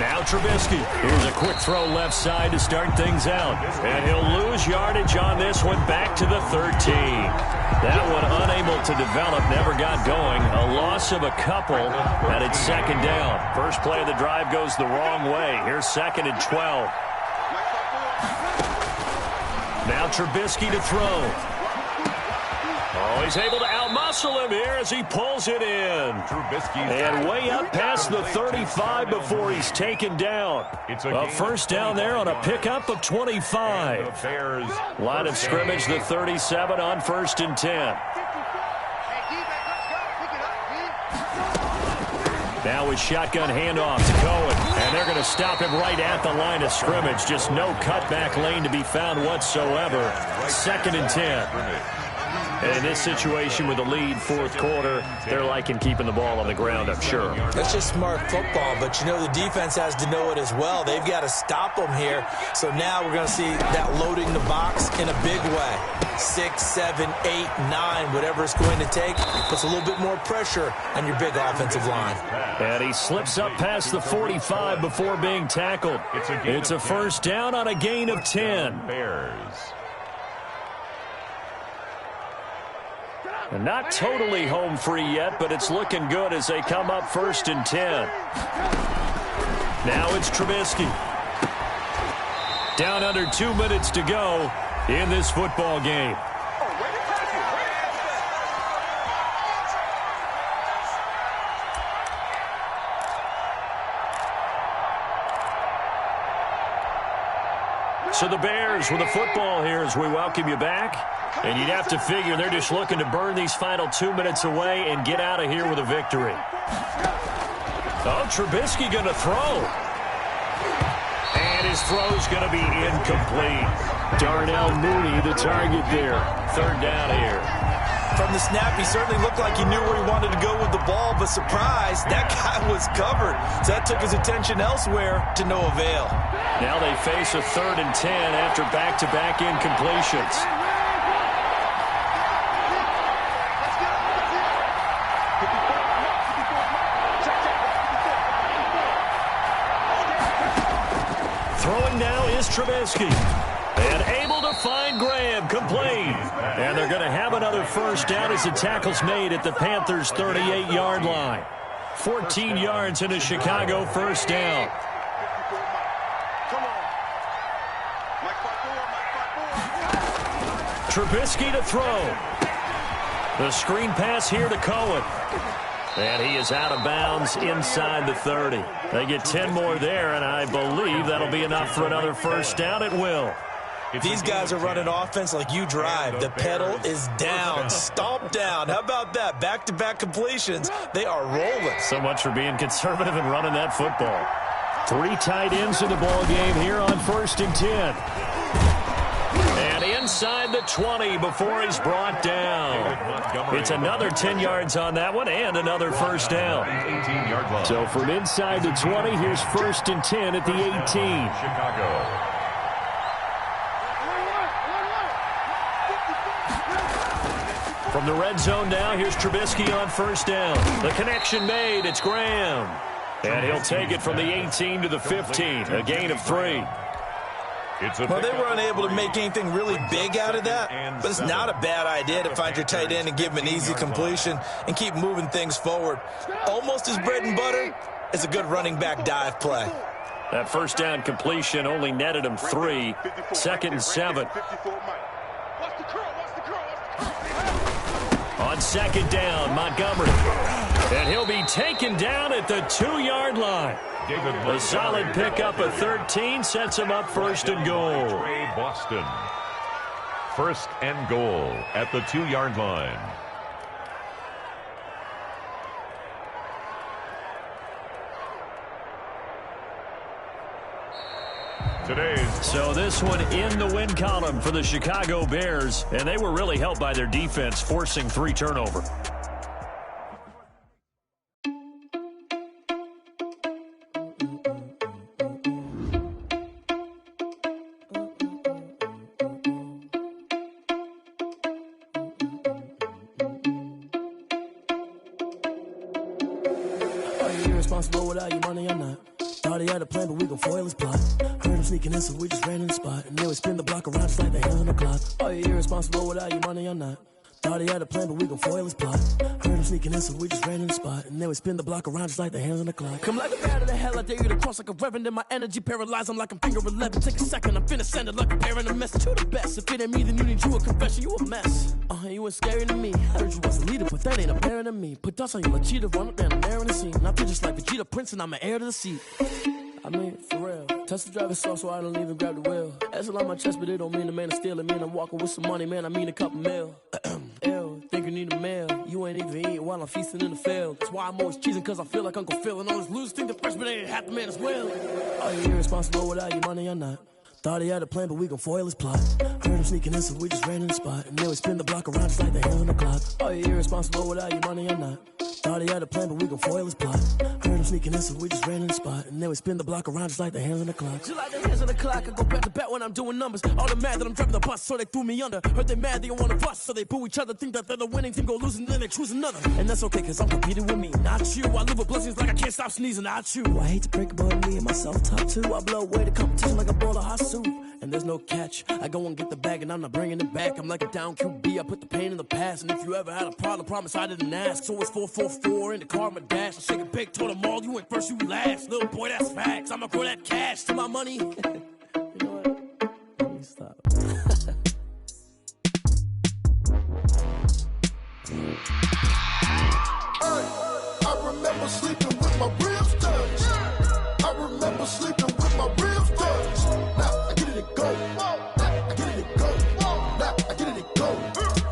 Now Trubisky. Here's a quick throw left side to start things out. And he'll lose yardage on this one back to the 13. That one unable to develop, never got going. A loss of a couple, and it's second down. First play of the drive goes the wrong way. Here's second and 12. Now Trubisky to throw. Oh, he's able to outmuscle him here as he pulls it in. And way up past the 35 before he's taken down. A first down there on a pickup of 25. Line of scrimmage, the 37 on 1st and 10. Now with shotgun handoff to Cohen. And they're going to stop him right at the line of scrimmage. Just no cutback lane to be found whatsoever. 2nd and 10. And in this situation with the lead, fourth quarter, they're liking keeping the ball on the ground, I'm sure. That's just smart football, but you know the defense has to know it as well. They've got to stop them here. So now we're going to see that loading the box in a big way. 6, 7, 8, 9, whatever it's going to take, puts a little bit more pressure on your big offensive line. And he slips up past the 45 before being tackled. It's a first down on a gain of 10. Bears. And not totally home free yet, but it's looking good as they come up 1st and 10. Now it's Trubisky. Down under 2 minutes to go in this football game. So the Bears with the football here as we welcome you back. And you'd have to figure they're just looking to burn these final 2 minutes away and get out of here with a victory. Oh, Trubisky going to throw. And his throw's going to be incomplete. Darnell Mooney, the target there. 3rd down here. From the snap, he certainly looked like he knew where he wanted to go with the ball, but surprise, that guy was covered. So that took his attention elsewhere to no avail. Now they face a 3rd and 10 after back-to-back incompletions. Throwing now is Trubisky. And able to find Graham, complete. And they're going to have another first down as the tackle's made at the Panthers' 38-yard line. 14 yards in a Chicago first down. Trubisky to throw. The screen pass here to Cohen. And he is out of bounds inside the 30. They get 10 more there, and I believe that'll be enough for another first down. It will. These guys are running offense like you drive. The pedal is down, stomp down. How about that? Back-to-back completions. They are rolling. So much for being conservative and running that football. 3 tight ends in the ball game here on 1st and 10. And inside the 20 before he's brought down. It's another 10 yards on that one and another first down. So from inside the 20, here's 1st and 10 at the 18. Chicago. From the red zone now, here's Trubisky on 1st down. The connection made. It's Graham. And he'll take it from the 18 to the 15. A gain of 3. Well, they were unable to make anything really big out of that, but it's not a bad idea to find your tight end and give him an easy completion and keep moving things forward. Almost his bread and butter is a good running back dive play. That first down completion only netted him 3. 2nd and 7. On 2nd down, Montgomery. And he'll be taken down at the 2-yard line. A solid pickup of 13 sets him up 1st and goal. Boston. 1st and goal at the 2-yard line. So this one in the win column for the Chicago Bears, and they were really helped by their defense forcing 3 turnovers. irresponsible without your money or not. Thought he had a plan, but we gon' foil his plot. Heard him sneaking in, so we just ran in the spot. And then we spin the block around just like the hands on the clock. Are you irresponsible without your money or not? Thought he had a plan, but we gon' foil his plot. Heard him sneaking in, so we just ran in the spot. And then we spin the block around just like the hands on the clock. Come like a bat of the hell, I dare you to cross like a reverend. In my energy paralyzed, I'm like I'm finger 11. Take a second, I'm finna send it like a parent a message to the best. If it ain't me, then you need you a confession, you a mess. You ain't scary to me. Heard you was a leader, but that ain't apparent to me. Put dust on you like cheetah, run up down the air in the scene. I feel just like Vegeta Prince, and I'm an heir to the seat. I mean, for real. Touch the driver's soft, so I don't even grab the wheel. That's a lot on my chest, but it don't mean the man is stealing. Mean I'm walking with some money, man. I mean a couple mil. Ew, think you need a meal. You ain't even eating while I'm feasting in the field. That's why I'm always cheesing, cause I feel like Uncle Phil. And all this loose think the freshman ain't half the man as well. Are you irresponsible without your money or not? Thought he had a plan, but we gon' foil his plot. Heard him sneaking in, so we just ran in the spot. And then we spin the block around just like the hands on the clock. Are you irresponsible without your money or not? Thought he had a plan, but we gon' foil his plot. Heard him sneaking in, so we just ran in the spot. And then we spin the block around just like the hands on the clock. Just like the hands on the clock, I go back to back when I'm doing numbers. All the mad that I'm driving the bus, so they threw me under. Heard they mad, they don't wanna bust, so they boo each other. Think that they're the winning team, go losing, then they choose another. And that's okay, cause I'm competing with me, not you. I live with blessings like I can't stop sneezing, not you. I hate to break it, but me and myself top two. I blow away the competition like a bowl of hot soup. And there's no catch. I go and get the bag and I'm not bringing it back. I'm like a down QB, I put the pain in the past. And if you ever had a problem, promise I didn't ask. So it's 444 in the car, my dash. I shake a big, told them all, you went first, you last. Little boy, that's facts. I'ma grow that cash to my money. You know what? Let me stop. I remember sleeping with my ribs touched. I remember sleeping with my ribs touched. Now I get it and go. Now I get it and go. Now I get it and go.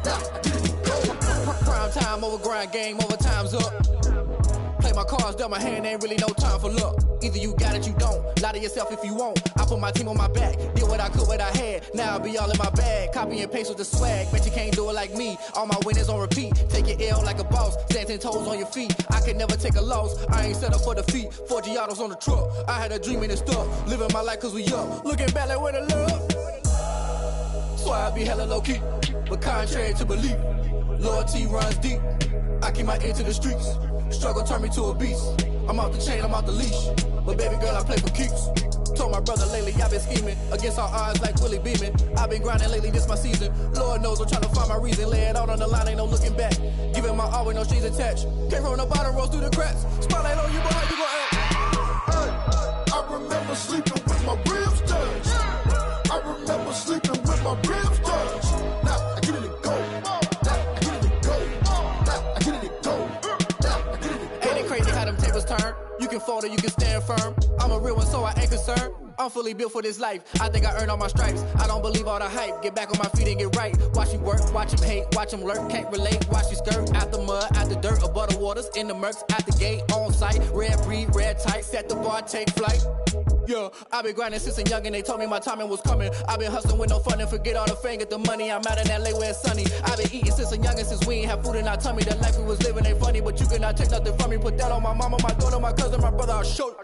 Now I get it and go. Prime time over grind game, over time's up. Play my cards, dealt my hand, ain't really no time for luck. Either you got it, you don't. Lie to yourself if you won't. I put my team on my back, did what I could, what I had. Now I'll be all in my bag, copy and paste with the swag. Bet you can't do it like me. All my winners on repeat. Take your L like a boss, stand 10 toes on your feet. I can never take a loss. I ain't set up for defeat. 4 Giottos on the truck. I had a dream and it's stuff. Living my life cause we up. Looking back like where the love. So I be hella low key, but contrary to belief, loyalty runs deep. I keep my ear to the streets. Struggle turned me to a beast. I'm off the chain, I'm off the leash. But baby girl, I play for keeps. Told my brother lately, I've been scheming against all odds like Willie Beeman. I've been grinding lately, this my season. Lord knows I'm trying to find my reason. Lay it out on the line, ain't no looking back. Giving my all with no strings attached. Came from the bottom, rose through the cracks. Spotlight on you, but how you gon' act? I remember sleeping with my ribs touched. I remember sleeping with my ribs touched. Now I get it and go. Now I get it and go. Now I get it and go. Now I get it and go. Ain't it crazy how them tables turn? You can fold or you can stand firm. I'm a real one, so I ain't concerned. I'm fully built for this life. I think I earned all my stripes. I don't believe all the hype. Get back on my feet and get right. Watch you work, watch him hate, watch him lurk. Can't relate, watch you skirt. Out the mud, out the dirt, above the waters, in the murks, out the gate, on site. Red breed, red tight, set the bar, take flight. Yeah, I been grinding since a youngin', they told me my timing was coming. I been hustling with no fun and forget all the fame, get the money. I'm out in LA where it's sunny. I been eating since a youngin', since we ain't have food in our tummy. The life we was living ain't funny, but you cannot take nothing from me. Put that on my mama, my daughter, my cousin, my brother, I'll show you.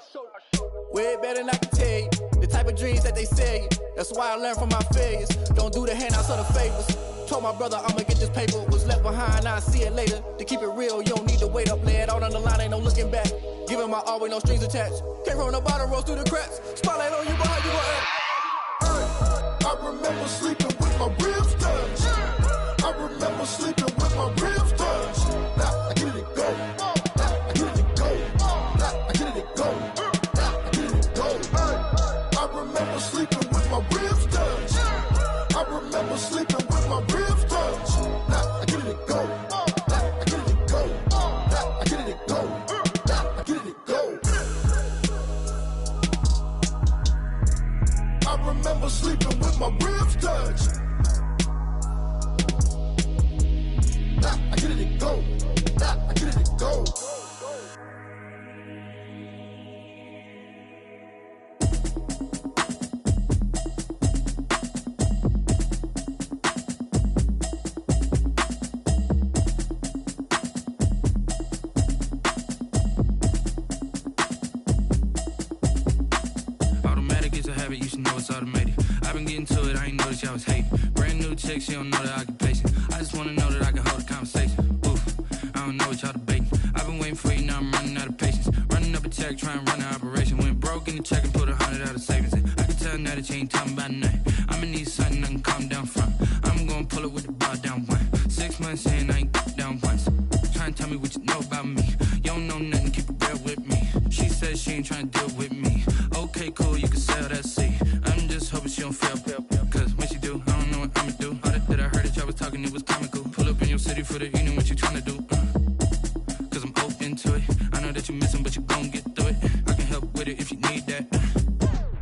Way better than I can tell you. The type of dreams that they sell you. That's why I learned from my failures. Don't do the handouts or the favors. Told my brother I'ma get this paper. Was left behind, I'll see it later. To keep it real, you don't need to wait up. Lay it out on the line, ain't no looking back. Giving my all with no strings attached. Came from the bottom, rose through the cracks. Spotlight on you, but how you gon' act? I remember sleeping with my ribs touched. I remember sleeping with my ribs touched. Now I get it and go. Now I get it and go. Now I get it and go. Now I get it and go. I remember sleeping with my ribs touched. I remember sleeping with my ribs touched. Now I get it and go. Now I get it and go. Now I get it and go. Now I get it and go. I remember sleeping with my ribs touched. Now I get it and go. Now I get it and go. You should know it's automated. I've been getting to it, I ain't noticed y'all was hating. Brand new chick, she don't know the occupation. I just wanna know that I can hold a conversation. Oof, I don't know what y'all debating. I've been waiting for you, now I'm running out of patience. Running up a check. try and run the operation. Went broke in the check and put 100 out of savings in. I can tell now that you ain't talking about nothing. I'ma need something I can calm down from. I'm gonna pull it with the bar down one. 6 months in, I ain't down once. Try and tell me what you know about me. You don't know nothing, keep it real with me. She said she ain't trying to deal with me. Okay, cool, you can sell that C. I'm just hoping she don't fail. Cause when she do, I don't know what I'ma do. All that I heard that y'all was talking, it was comical. Pull up in your city for the evening, what you trying to do? Cause I'm open to it. I know that you missing, but you gon' get through it. I can help with it if you need that.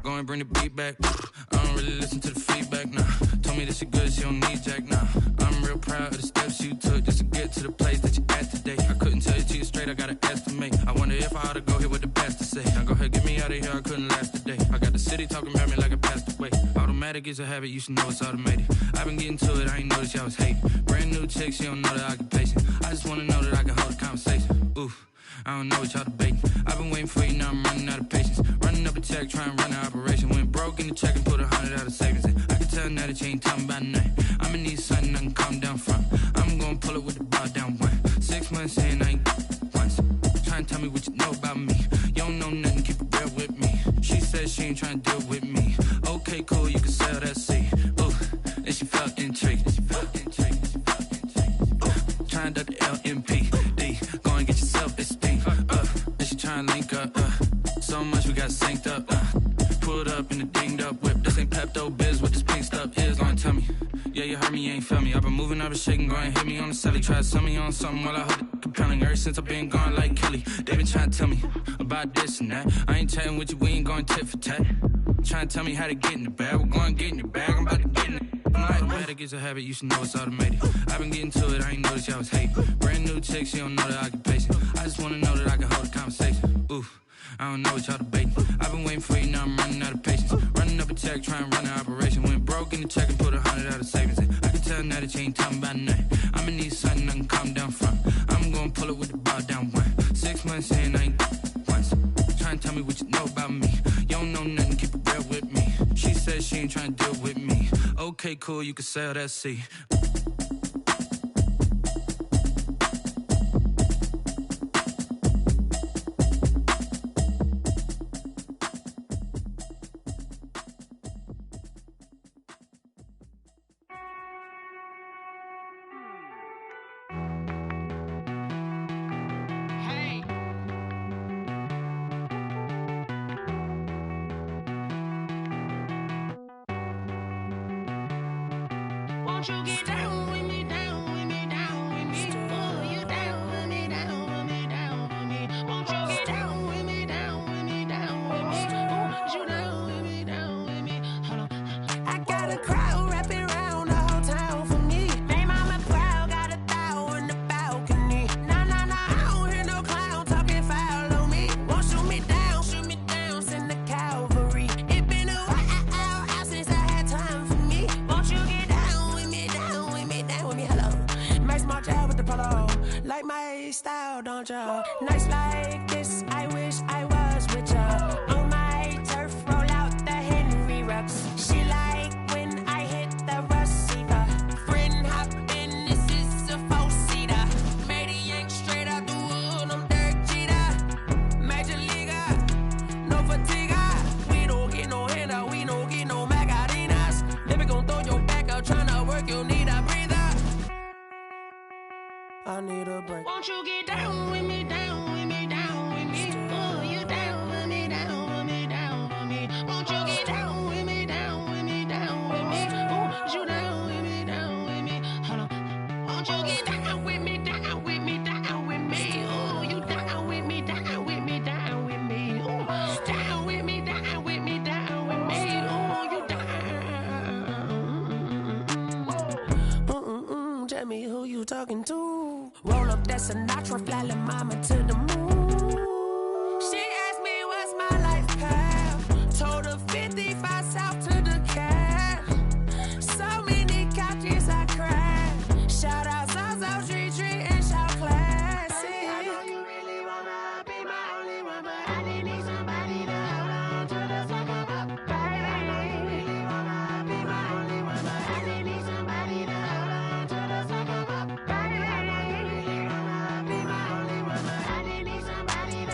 Go and bring the beat back. I don't really listen to the feedback, nah. Told me that she good, she don't need jack, nah. I'm real proud of the steps you took just to get to the place that you at today. I couldn't tell you to you straight, I gotta estimate. I wonder if I ought to go here with the pastor say. Now go ahead, get me out of here, I couldn't last a day. I got the city talking about me like I passed away. Automatic is a habit, you should know it's automated. I've been getting to it, I ain't noticed y'all was hating. Brand new chick, she don't know the occupation. I just wanna know that I can hold a conversation. Oof, I don't know what y'all debating. I've been waiting for you, now I'm running out of patience. Running up a check, trying to run the operation. Went broke in the check and put 100 out of savings in. I can tell now that you ain't talking about nothing. I'ma need something I can calm down from. I'm gonna pull it with the bar down one. 6 months in, I ain't once. Try and tell me what you know about me. You don't know nothing, keep it real with me. She said she ain't trying to deal with me. Okay, cool, you can sell that C. Ooh, and she felt intrigued. Trying to the LMPD. Go and get yourself esteem. And she trying to link up. So much we got synced up. Pulled up in the dinged up whip. This ain't Pepto Biz, what this pink stuff is. Go and tell me. Yeah, you heard me, you ain't felt me. I've been moving, I've been shaking, go and hit me on the celly. Try to sell me on something while I hold it compelling. Ever since I've been gone like Kelly, they been trying to tell me about this and that. I ain't chatting with you, we ain't going tit for tat. Trying to tell me how to get in the bag. We're going to get in the bag, I'm about to get in it. Automatic is a habit, you should know it's automated. I've been getting to it, I ain't noticed y'all was hating. Brand new chick, she don't know the occupation. I just wanna know that I can hold a conversation. Oof, I don't know what y'all debating. I've been waiting for you, now I'm running out of patience. Running up a check, trying to run the operation. Went broke in the check and put 100 out of savings in. I can tell now that you ain't talking about nothing. I'ma need something I can calm down from. I'm gonna pull it with the bar down one. 6 months in, I ain't once. Trying to tell me what you know about me. You don't know nothing, keep it real with me. She said she ain't trying to deal with me. Okay, cool, you can sell that C. Won't you get down with me, down with me, down with me? Oh, you down with me, down with me, down with me. Won't you get down with me, down with me, down with me? Oh, you down with me, down with me? Hold on. I got a crowd wrapping around the whole town for me. They mama proud, got a thou in the balcony. Nah, nah, nah, I don't hear no clown talking foul on me. Won't shoot me down, send the cavalry. It been a while since I had time for me. Won't you get down with me, down with me, down with me? Hello. Max March out with the polo. Like my style, don't ya? Nights like this, I wish I was with ya. On my turf, roll out the Henry Rux. She like when I hit the receiver. Friend hop in, this is a four-seater. Made a yank straight out the wood, I'm Derek Jeter. Major leaguer, no fatigue. We don't get no handout, we don't get no Magarinas. Never gon' throw your back out, tryna work, you need a breather. I need a break. Won't you get down with me, down with me, down with me? Oh, you down with me, down with me, down with me? Won't you get down with me, down with me, down with me? Oh, you down with me, down with me? Hold on. Won't you get down with me, down with me, down with me? Oh, you down with me, down with me, down with me? Oh, down with me, down with me, down with me? Oh, you down. Tell me who you talking to. Roll up that Sinatra, fly la mama to the moon. She asked me what's my life path. Told her 55 south to the cab. So many couches I cried. Shout out South Street and shout classy. I know you really wanna be my only one, but I didn't need somebody to hold on to the second up. Baby, I know you really wanna be my only one, but I didn't need somebody to hold on to the second up. Baby, I know you really wanna be my only one, but I didn't need somebody to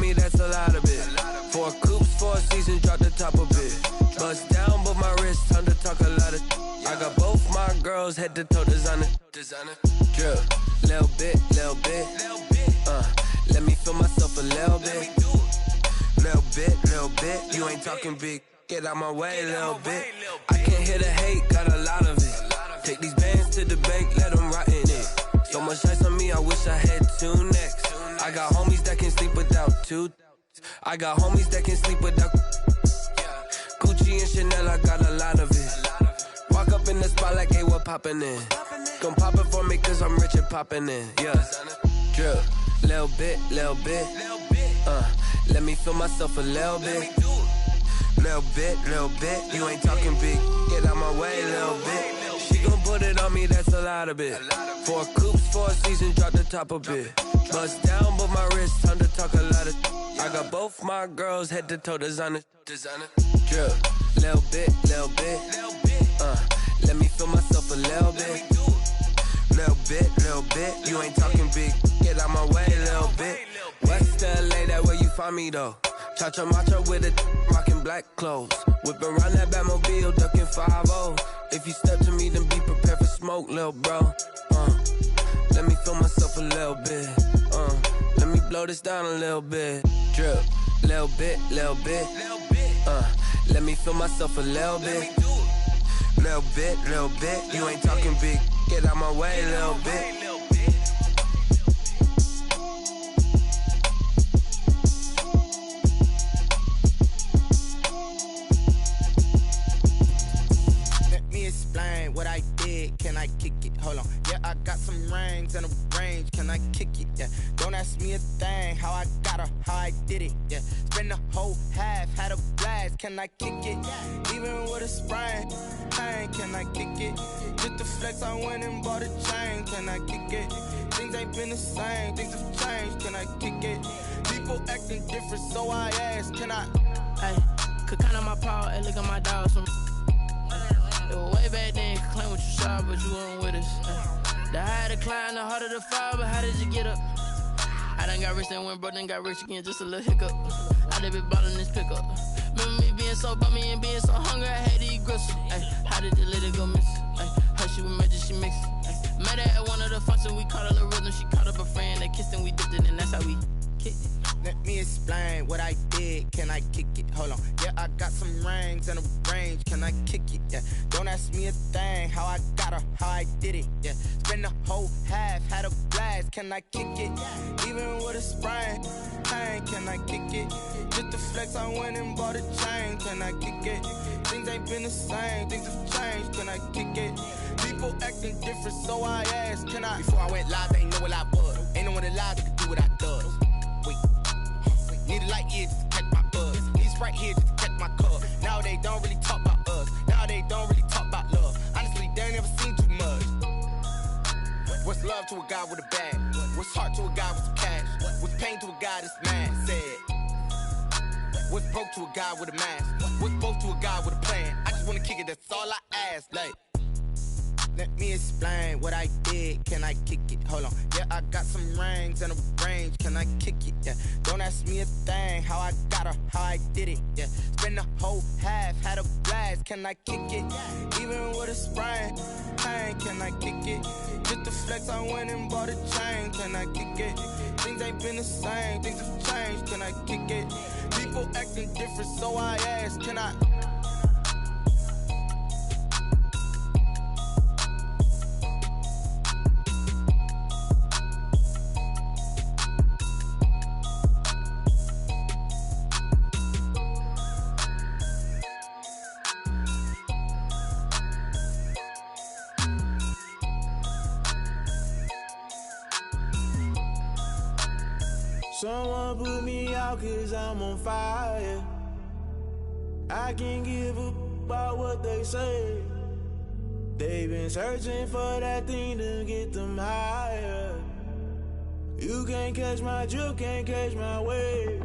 Me, that's a lot of it. 4 coops, 4 seasons, drop the top of it. Bust down, but my wrist, time to talk a lot of. I got both my girls head to toe designer. Drip, little bit. Let me feel myself a little bit. Little bit. You ain't talking big. Get out my way, little bit. I can't hear the hate, got a lot of it. Take these bands to the bank, let them rot in it. So much ice on me, I wish I had 2 necks. I got homies that can sleep without 2. I got homies that can sleep without Gucci and Chanel, I got a lot of it. Walk up in the spot like, hey, what poppin' in? Gon' pop it for me cause I'm rich and poppin' in. Yeah, drip, little bit. Let me feel myself a little bit. Little bit. You ain't talking big. Get out my way, little bit. She gon' put it on me, that's a lot of it. 4 coops, 4 seasons, drop the top of it. Bust down, but my wrist, time to talk a lot of. I got both my girls head to toe designer. Drip, little bit. Let me feel myself a little bit. Little bit. You ain't talking big. Get out my way, little bit. West LA, that where you find me though. Cha-cha matcha with it, rockin' black clothes. Whip around that Batmobile, duckin' 5-0. If you step to me, then be prepared for smoke, lil' bro. Let me feel myself a little bit. Let me blow this down a little bit. Drip, little bit. Let me feel myself a little bit. Little bit. You ain't talking big. Get out my way, little bit. Explain what I did, can I kick it? Hold on, yeah, I got some rings and a range, can I kick it? Yeah, don't ask me a thing, how I got her, how I did it? Yeah, spend the whole half, had a blast, can I kick it? Even with a sprain, pain, can I kick it? Just the flex, I went and bought a chain, can I kick it? Things ain't been the same, things have changed, can I kick it? People acting different, so I ask, can I? Hey, could count on my paw and look at my dogs from. Way back then, you could claim what you saw, but you weren't with us. The higher the climb, the harder the fall, but how did you get up? I done got rich and went broke, then got rich again, just a little hiccup. I done been ballin' this pickup. Remember me being so bummy and being so hungry, I had to eat gristle. How did the lady go miss? How she was magic, she mixed. Met her at one of the functions, we caught a little rhythm. She caught up a friend, they kissed and we dipped it, and that's how we kicked it. Let me explain what I did, can I kick it? Hold on, yeah, I got some rings and a range, can I kick it? Yeah, don't ask me a thing, how I got her, how I did it? Yeah, spend the whole half, had a blast, can I kick it? Even with a sprain, pain, can I kick it? Just the flex, I went and bought a chain, can I kick it? Things ain't been the same, things have changed, can I kick it? People acting different, so I asked, can I? Before I went live, they ain't know what I was. Ain't no one alive that could do what I does. Wait. Need a light here just to catch my buzz. Need right here just to catch my cup. Now they don't really talk about us. Now they don't really talk about love. Honestly, they ain't never seen too much. What's love to a guy with a bag? What's heart to a guy with some cash? What's pain to a guy that's mad? Said. What's broke to a guy with a mask? What's both to a guy with a plan? I just wanna kick it, that's all I ask. Like, let me explain what I did. Can I kick it? Hold on. Yeah, I got some rings and a range. Can I kick it? Yeah. Don't ask me a thing. How I got her, how I did it. Yeah. Spend the whole half, had a blast. Can I kick it? Even with a sprain, pain. Can I kick it? Just to flex, I went and bought a chain. Can I kick it? Things ain't been the same. Things have changed. Can I kick it? People acting different, so I ask. Can I? Someone put me out 'cause I'm on fire. I can't give up about what they say. They've been searching for that thing to get them higher. You can't catch my drift, can't catch my wave.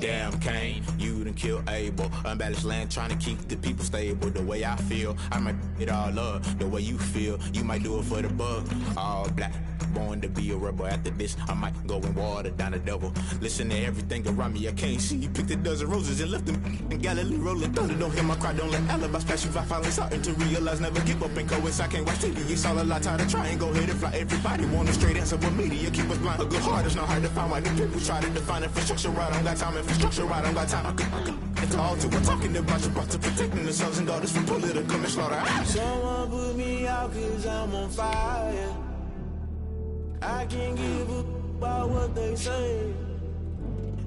Damn, Kane, you done killed Abel. Unbalanced land, trying to keep the people stable. The way I feel, I might it all up. The way you feel, you might do it for the buck. All black, born to be a rebel. After this, I might go and water down the devil. Listen to everything around me, I can't see. Picked a dozen roses and left them in Galilee rolling thunder. Don't hear my cry, don't let alibis pass you. I finally starting to realize, never give up and coincide. Can't watch TV, it's all a lot. Time to try and go ahead and fly. Everybody want a straight answer, but media keep us blind. A good heart is not hard to find. Why the people try to define infrastructure right? I don't got time, infrastructure right, I don't got time. It's all to we're talking about you, about to protecting the sons and daughters from political manslaughter. Someone put me out 'cause I'm on fire. I can't give up about what they say.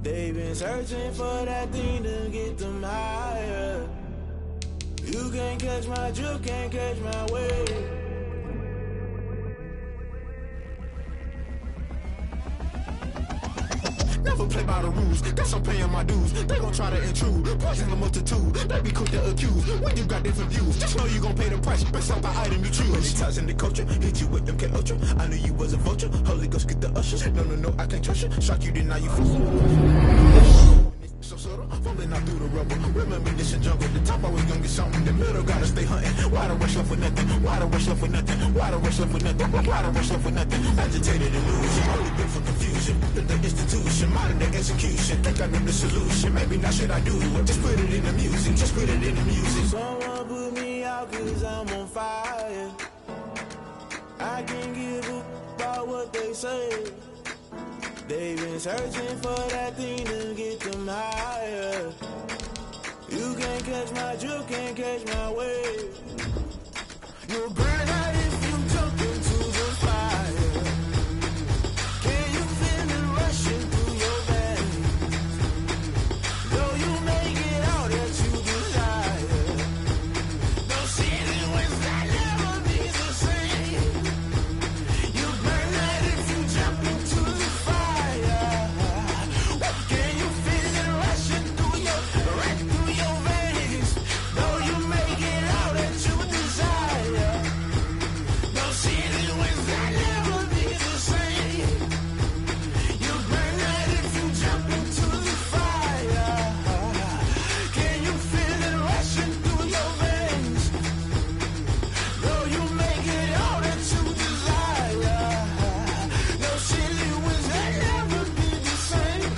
They've been searching for that thing to get them higher. You can't catch my drift, can't catch my wave. Never play by the rules, guess I'm paying my dues. They gon' try to intrude, poison the multitude. They be quick to accuse when you got different views. Just know you gon' pay the price based off the item you choose. Many ties in the culture, hit you with them K Ultra. I knew you was a vulture, Holy Ghost get the ushers. No, I can't trust you. Shock you, deny you so subtle, falling out through the rubble. Remember this a jungle, the top always gonna get something. The middle gotta stay hunting. Why the rush left with nothing? Why the rush left with nothing? Why the rush left with nothing? Why the rush left with nothing? Agitated illusion, only been for confusion. The institution, modern day execution. Think I know the solution, maybe now should I do it? Just put it in the music, just put it in the music. Someone put me out 'cause I'm on fire. I can't give up about what they say. They've been searching for that thing to get them higher. You can't catch my drift, can't catch my wave. You'll burn out if you jump into the fire. Can you feel it rushing through your veins? Though you make it all that you desire. No city was that never be the same. You burn out if you jump into the fire. Can you feel it rushing through your veins? Though you make it all that you desire. No city was that never be the same. You burn out if you jump into the fire. Can you feel it rushing through your veins? Though you make it all that you desire. No city was that never be the same.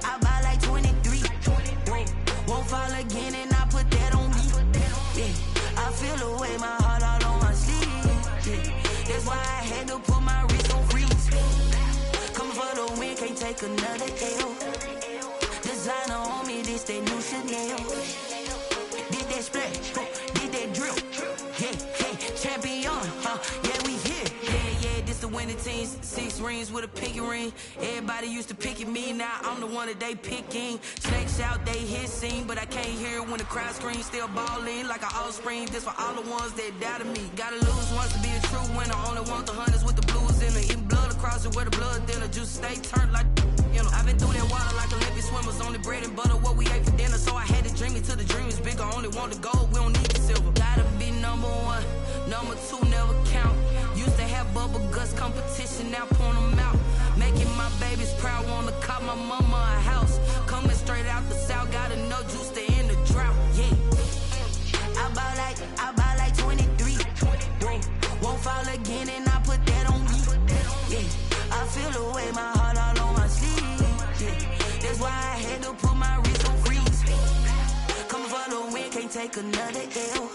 I buy like 23. Won't fall again and I put that on me. Yeah, I feel the way, my heart all on my sleeve. Yeah, that's why I had to put my wrist on freeze. Coming for the win, can't take another L. Designer on me, this that new Chanel. Did that splash, did that drill. Yeah, champion, yeah, we here. Yeah, this the win. winning teams, 6 rings with a pinky ring. Everybody used to pick at me, now I'm the one that they picking. Snakes out, they hissing, but I can't hear when the crowd screams. Still balling like an offspring. This for all the ones that doubted me. Gotta lose once to be a true winner. Only want the hunters with the blues in it. Eating blood across it where the blood thinner. Juice stay turned like, you know. I've been through that water like Olympic swimmers. Only bread and butter what we ate for dinner. So I had to dream it till the dream is bigger. Only want the gold, we don't need the silver. Gotta be number 1, number 2 never count. Used to have bubble guts competition, now point them out. Making my babies proud, wanna cop my mama a house. Coming straight out the south, gotta know juice to end the drought, yeah. I buy like 23. Won't fall again and I put that on me, yeah. I feel the way, my heart all on my sleeve, yeah. That's why I had to put my wrist on freeze. Coming for the win, can't take another L.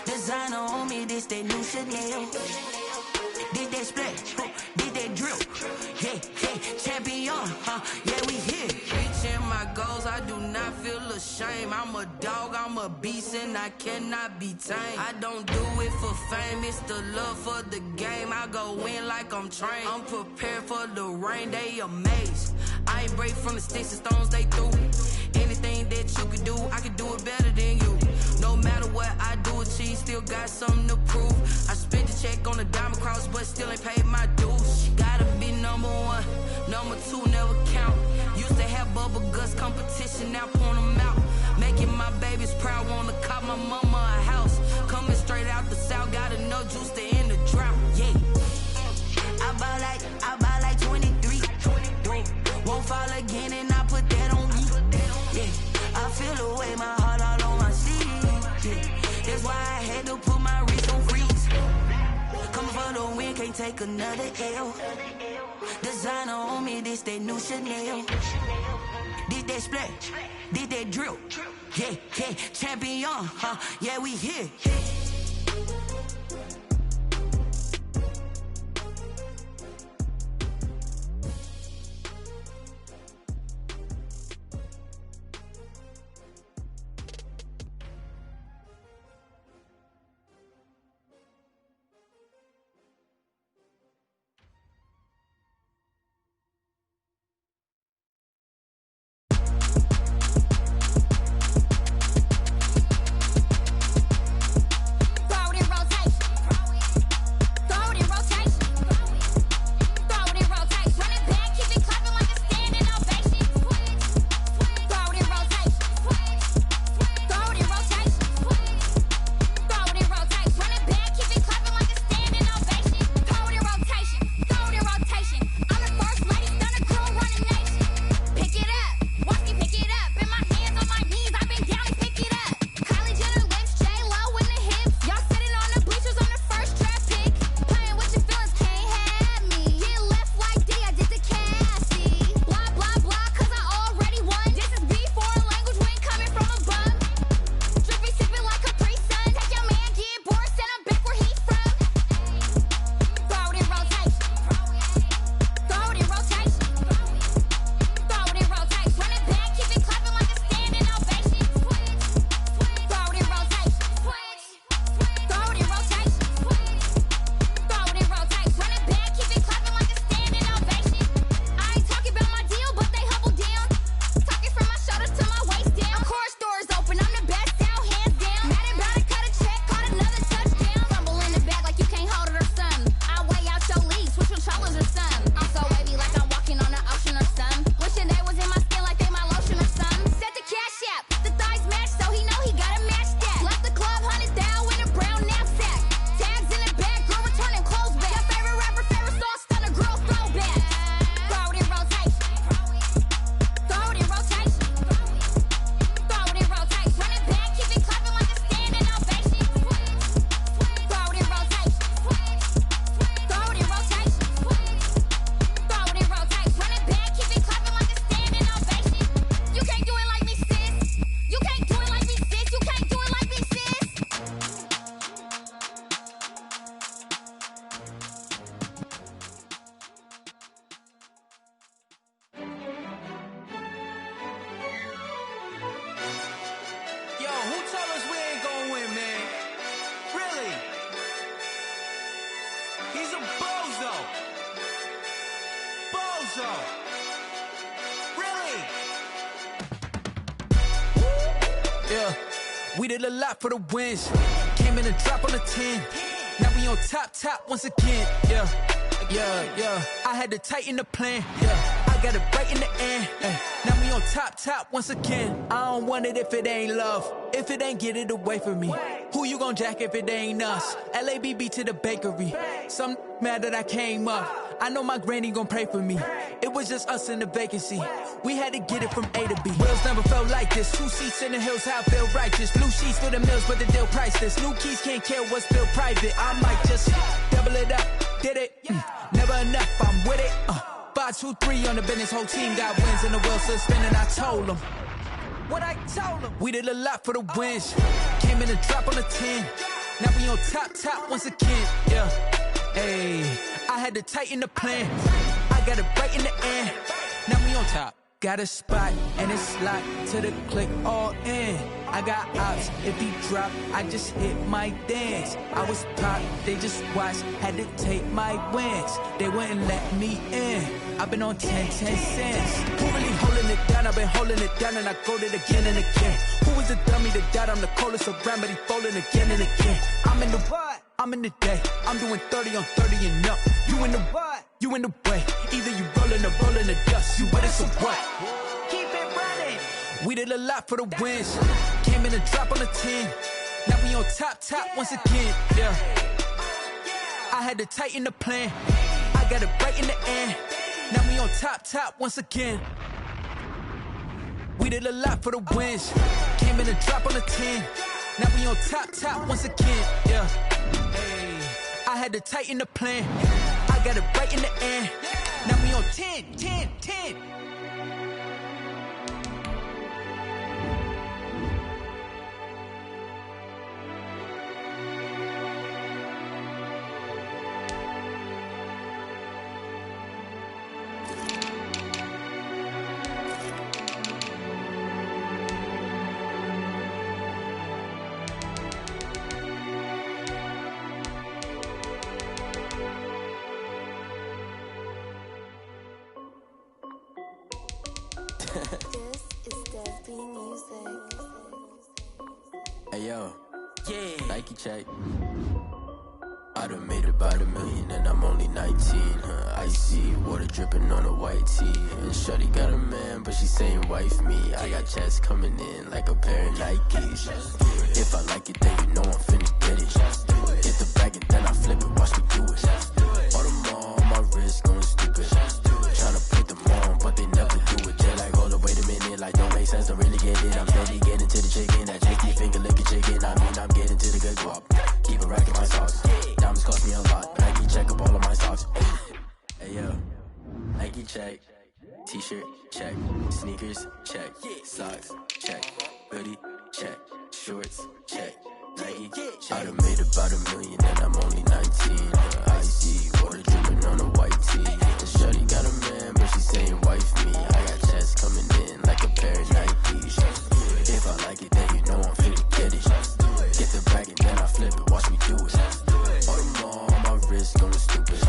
Designer on me, this that new Chanel. Did that splash, did that drill, yeah, champion, yeah, we here. Reaching my goals, I do not feel ashamed. I'm a dog, I'm a beast, and I cannot be tamed. I don't do it for fame, it's the love for the game. I go in like I'm trained. I'm prepared for the rain, they amazed. I ain't break from the sticks and stones they threw. Anything that you could do, I could do it better than you. No matter what I do, achieve, still got something to prove. I spent the check on the diamond cross, but still ain't paid my dues. Gotta be number 1, number 2 never count. Used to have bubble guts competition, now point them out. Making my babies proud, wanna cop my mama a house. Coming straight out the south, gotta know juice to end the drought, yeah. I buy like 23. Won't fall again and I put that on me, yeah. I feel the way, my heart all on my sleeve, yeah. That's why I had to put my wrist on freeze. Coming for the win, can't take another L. Designer on me, this that new Chanel. Did that splash, did that drill, yeah, champion, yeah, we here. He's a bozo. Bozo. Bozo. Really? Yeah, we did a lot for the wins. Came in a drop on the 10. Now we on top once again. Yeah. I had to tighten the plan. Yeah, I got it right in the end. Now we on top once again. I don't want it if it ain't love. If it ain't, get it away from me. Who you gon' jack if it ain't us? LABB to the bakery. Some mad that I came up. I know my granny gon' pray for me. It was just us in the vacancy. We had to get it from A to B. Wheels never felt like this. 2 seats in the hills, how I feel righteous. Blue sheets for the mills, but the deal priceless. New keys can't care what's still private. I might just double it up. Did it? Never enough, I'm with it. 5, 2, 3 on the business. Whole team got wins and the wheels still spinning. I told them what I told them. We did a lot for the wins. Came in a drop on the 10. Now we on top once again. Yeah. Hey, I had to tighten the plan. I got it right in the end. Now we on top. Got a spot and it's locked to the click all in. I got ops, if he drop, I just hit my dance. I was top, they just watched, had to take my wins. They wouldn't let me in. I've been on 10 cents. Who really holding it down? I've been holding it down and I go it again and again. Who was the dummy that died? I'm the coldest around, but he folding again and again. I'm in the what? I'm in the day. I'm doing 30 on 30 and up. You in the what? You in the way. Either you rolling or rolling the dust. You with it, so what? Keep it running. We did a lot for the wins. Came in a drop on the 10. Now we on top once again. Yeah. I had to tighten the plan. I got it right in the end. Now we on top once again. We did a lot for the wins. Came in a drop on the 10. Now we on top once again. Yeah. Hey, I had to tighten the plan. I got it right in the end. Now we on 10. Hey yo, yeah. Nike check. I done made about $1 million and I'm only 19. Icy water dripping on a white tee. And shorty got a man, but she saying wife me. I got checks coming in like a pair of Nikes. If I like it, then you know I'm finna get it. Hit the bag and then I flip it, watch me do it. All on my wrist going stupid. Tryna put them on, but they never do it. They're like, hold up, wait a minute, like don't make sense to really get it. I'm steady getting to the chicken, that chicky finger licking chicken. I mean, I'm getting to the good guap. Keep a rack in my socks. Diamonds cost me a lot. Nike check up all of my socks. Hey yo, Nike check. T-shirt check. Sneakers check. Socks check. Hoodie check. Shorts check. Nike I done made about $1 million and I'm only 19. Icy water dripping on a white tee. And shorty got a man, but she saying wife me. I got checks coming in like a pair of Nikes. If I like it, then you know I'm finna get it. Get the bag and then I flip it, watch me do it. All them on my wrist going stupid.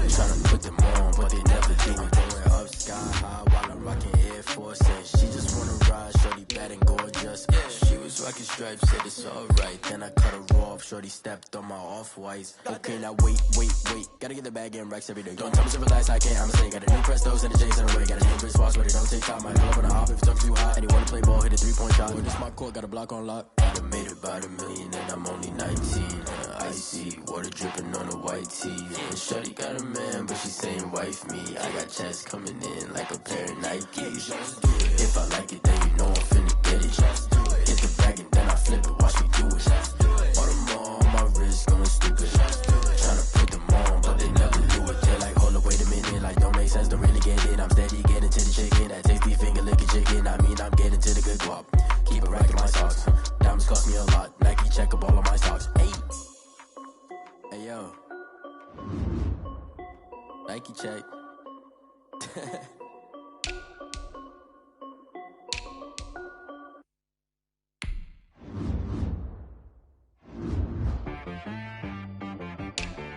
Tryna put them on, but they never do it. Going up sky high while I'm rocking Air Force. And she just wanna ride, shorty bad and gorgeous. She was rocking stripes, said it's alright. Then I cut her off, shorty stepped on my off-whites. Okay, now wait. Gotta get the bag and racks every day. Don't tell me to relax, I can't, I'ma say. Got a new Prestos and a J's in the way. Got a new Chris Foss, but it don't take time. I pull up on the hop if it talks too hot. And you wanna play ball, hit a 3-point shot. When it's my court, got a block on lock. I done made about $1 million and I'm only 19. Icy water dripping on a white tee. And shorty got a man, but she saying wife me. I got checks coming in like a pair of Nikes. If I like it, then you know I'm finna get it. Hit the bag and then I flip it, watch me do it. All them on my wrist going stupid. Tryna put them on, but they never do it. They're like, hold up, wait a minute, like don't make sense to really get it. I'm steady getting to the chicken, that tasty finger licking chicken. I mean, I'm getting to the good guap. Keep a rack in my socks. Diamonds cost me a lot. Nike check up all of my socks. Hey yo, Nike check.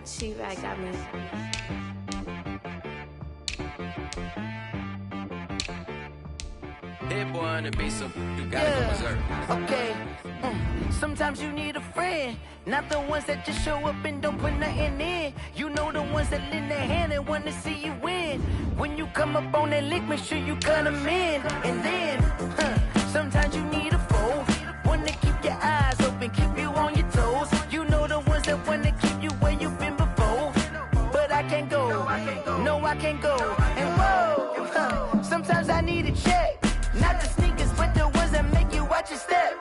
She got me. Hit boy on the beat, so you gotta go berserk. Okay. Sometimes you need a friend, not the ones that just show up and don't put nothing in. You know the ones that lend their hand and want to see you win. When you come up on that lick, make sure you cut them in. And then, sometimes you need a foe, one to keep your eyes open, keep you on your toes. You know the ones that want to keep you where you've been before. But I can't go, no I can't go. And whoa, sometimes I need a check, not the sneakers, but the ones that make you watch your step.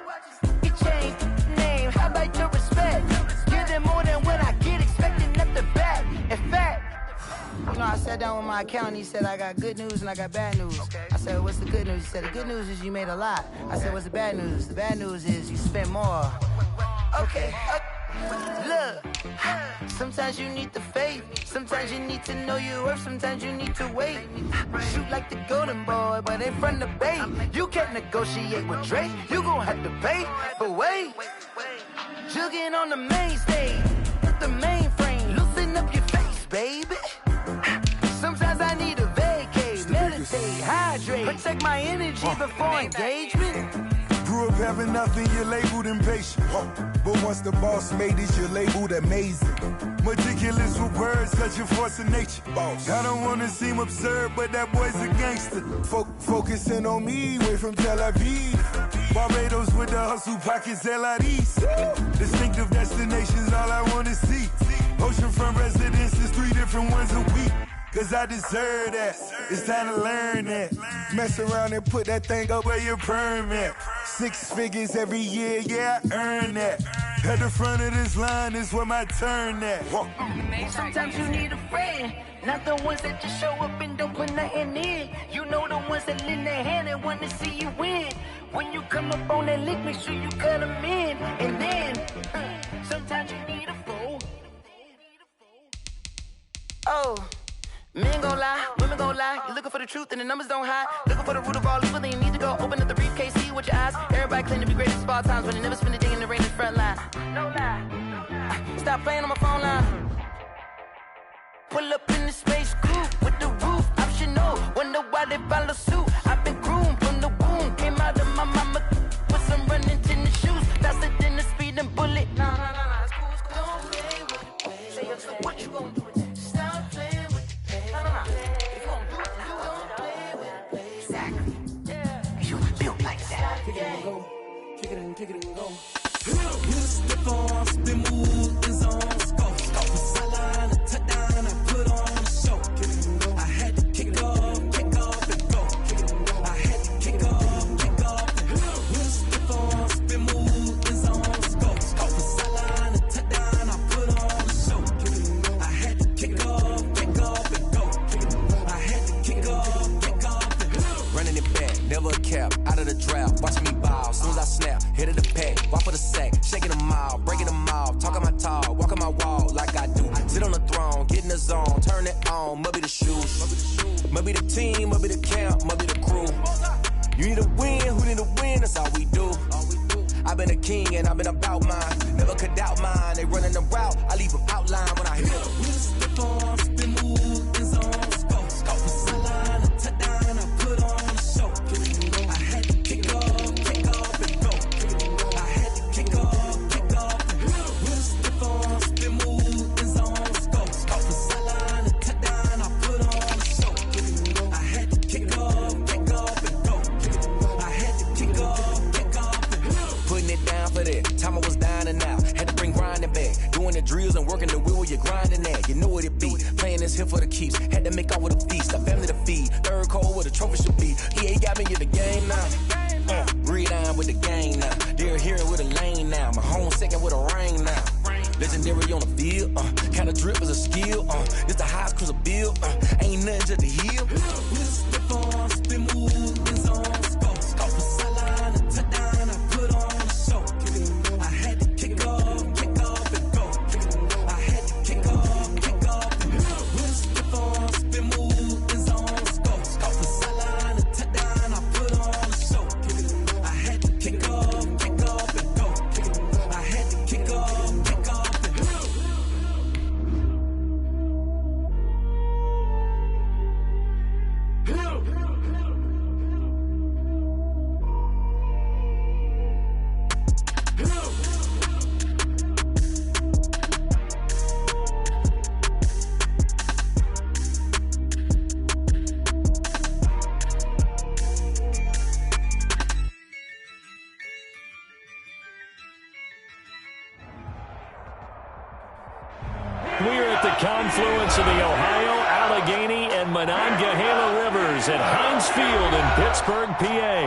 Change name, how about your respect? Give them more than what I get, expecting at the back. In fact, you know, I sat down with my accountant, he said I got good news and I got bad news. I said, what's the good news? He said, the good news is you made a lot. I said, what's the bad news? The bad news is you spent more. Okay. Look, sometimes you need the faith, sometimes you need to know your worth, sometimes you need to wait. Shoot like the golden boy, but in front of bait. You can't negotiate with Drake, you gon' have to pay. But wait, jugging on the main stage, with the mainframe, loosen up your face, baby. Sometimes I need a vacate, meditate, hydrate, protect my energy before engagement. Grew up having nothing, you're labeled impatient. But once the boss made it, you're labeled amazing. Meticulous with words, such a force of nature. I don't wanna seem absurd, but that boy's a gangster. Focusing on me, way from Tel Aviv. Barbados with the hustle pockets, LIDs. Distinctive destinations, all I wanna see. Oceanfront residences, 3 different ones a week. Cause I deserve that, it's time to learn that. Mess around and put that thing up where your permit. 6 figures every year, yeah, I earn that. At the front of this line is where my turn at. Sometimes you need a friend, not the ones that just show up and don't put nothing in. You know the ones that lend their hand and want to see you win. When you come up on that lick, make sure you cut them in. And then, sometimes you need a foe. Oh. Men gon' lie, women gon' lie. You're looking for the truth and the numbers don't hide. Looking for the root of all evil, then you need to go open up the briefcase, see with your eyes. Everybody claim to be greatest of all times, but they never spend a day in the rain in the front line. No lie. Stop playing on my phone line. Pull up in the space coupe with the roof optional. Wonder why they follow suit. I've been groomed from the womb. Came out of my mama with some running tennis shoes. Faster than the speeding bullet. Nah, it's cool, it's cool. Don't play with it. Say what you gon' do? Kick it and go. You step on, spin, move, and zone, go. From sideline to touchdown, I put on a show. I had to kick off and go. I had to kick off and go. You step on, spin, move, and zone, go. From sideline to touchdown, I put on a show. I had to kick off and go. I had to kick off and go. Running it back, never a cap, out of the draft, watch me ball, soon as I snap, hit of the pack, walk for the sack, shaking them all, breaking them off, talking my talk, walking my wall like I do, sit on the throne, get in the zone, turn it on, must be the shoes, must be the team, must be the camp, must be the crew, you need a win, who need a win, that's all we do, I've been a king and I've been about mine, never could doubt mine, they running the route, I leave them outline when I hit them. We step on, spin, move, and zone, go. From sideline to touchdown, I put on a show. I had to kick off and go. I had to kick off and go. We step on, spin, move, and zone, go. From sideline to touchdown, I put on a show. I had to kick off and go. I had to kick off and go. Putting it down for that, time I was down and out, had to bring grinding back, doing the drills and working the wheel where you're grinding at, you know what it be, playing this here for the keeps, had to make out with a feast, a family to feed, third cold where the trophy should be, EA got me in the game now, read on with the game now, they're here with a lane now, my home second with a rain now, legendary on the field, kind of drip is a skill, this the highest cruiser bill, ain't nothing just to heal. We step on, spin, move, and zone, go. From sideline to touchdown, I put on a show. I had to kick off and go. I had to kick off and go. We step on, spin, move, and zone, go. From sideline to touchdown, I put on a show. I had to kick off and go. I had to kick off and go. the confluence of the Ohio, Allegheny, and Monongahela rivers at Heinz Field in Pittsburgh, PA.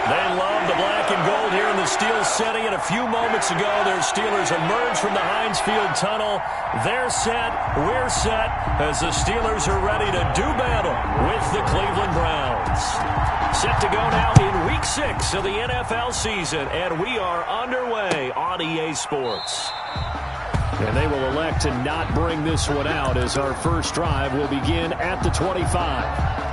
They love the black and gold here in the Steel City, and a few moments ago, their Steelers emerged from the Heinz Field tunnel. They're set, we're set, as the Steelers are ready to do battle with the Cleveland Browns. Set to go now in Week 6 of the NFL season, and we are underway on EA Sports. And they will elect to not bring this one out as our first drive will begin at the 25.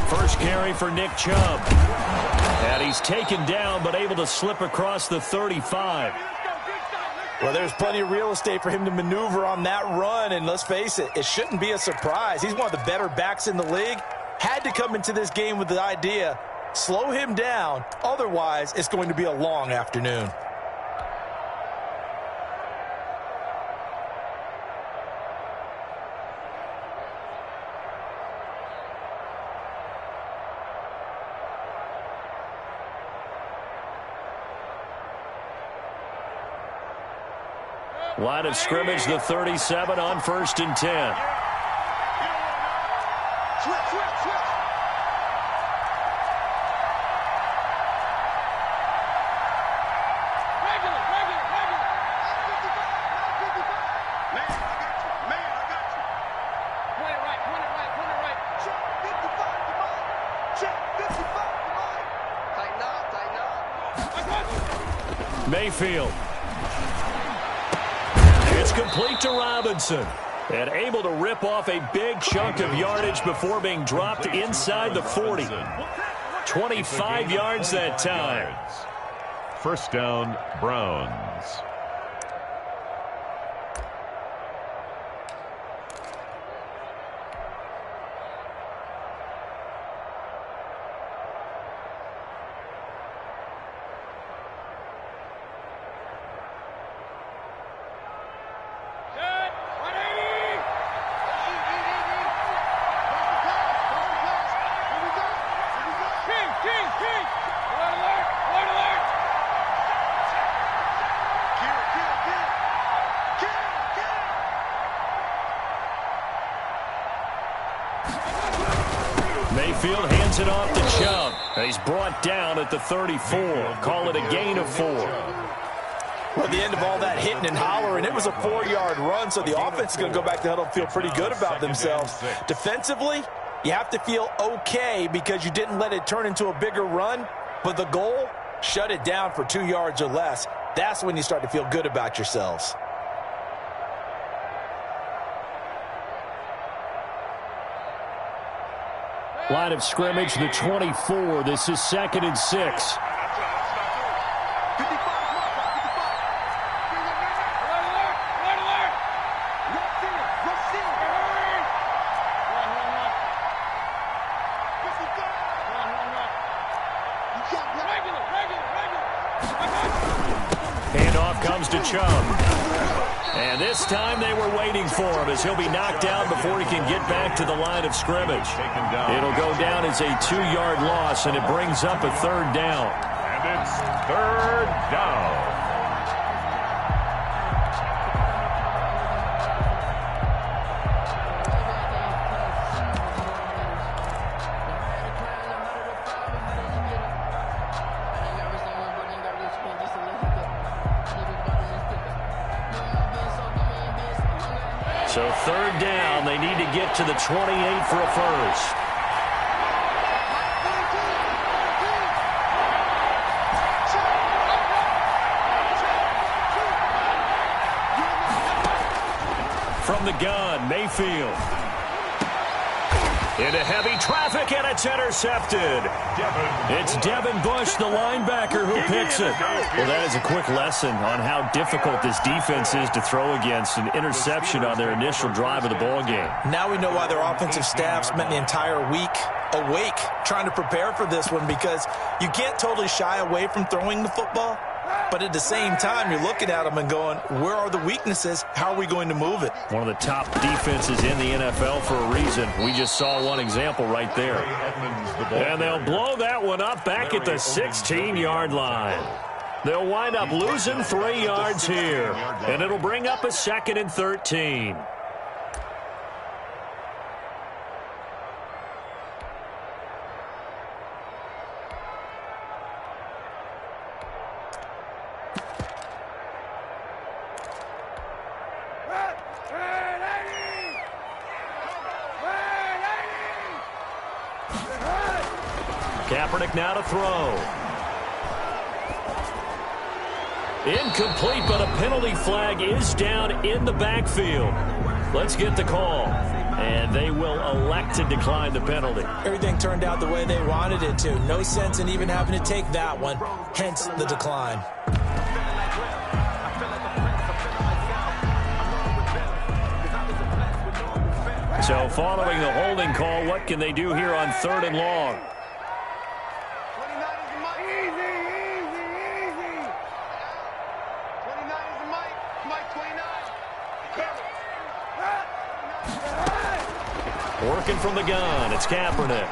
First carry for Nick Chubb. And he's taken down but able to slip across the 35. Well, there's plenty of real estate for him to maneuver on that run, and let's face it, it shouldn't be a surprise. He's one of the better backs in the league. Had to come into this game with the idea, slow him down, otherwise it's going to be a long afternoon. Line of scrimmage, the 37 on 1st and 10. Mayfield. It's complete to Robinson. And able to rip off a big chunk of yardage before being dropped inside the 40. 25 yards that time. First down, Browns. Mayfield hands it off to Chubb. And he's brought down at the 34. Call it a gain of 4. Well, at the end of all that hitting and hollering, it was a 4-yard run, so the offense is going to go back to huddle and feel pretty good about themselves. Defensively, you have to feel okay because you didn't let it turn into a bigger run, but the goal, shut it down for 2 yards or less. That's when you start to feel good about yourselves. Line of scrimmage, the 24. This is 2nd and 6. Handoff comes to Chubb. And this time they were waiting for him as he'll be knocked down before he can get back to the line of scrimmage. It'll go down as a 2-yard loss, and it brings up a 3rd down. And it's 3rd down. So 3rd down, they need to get to the 28 for a first. From the gun, Mayfield. Into heavy traffic, and it's intercepted. It's Devin Bush, the linebacker, who picks it. Well, that is a quick lesson on how difficult this defense is to throw against. An interception on their initial drive of the ball game. Now we know why their offensive staff spent the entire week awake trying to prepare for this one, because you can't totally shy away from throwing the football. But at the same time, you're looking at them and going, where are the weaknesses? How are we going to move it? One of the top defenses in the NFL for a reason. We just saw one example right there. And they'll blow that one up back at the 16-yard line. They'll wind up losing 3 yards here. And it'll bring up a 2nd and 13. Kaepernick now to throw. Incomplete, but a penalty flag is down in the backfield. Let's get the call. And they will elect to decline the penalty. Everything turned out the way they wanted it to. No sense in even having to take that one, hence the decline. So following the holding call, what can they do here on 3rd and long? Working from the gun, it's Kaepernick.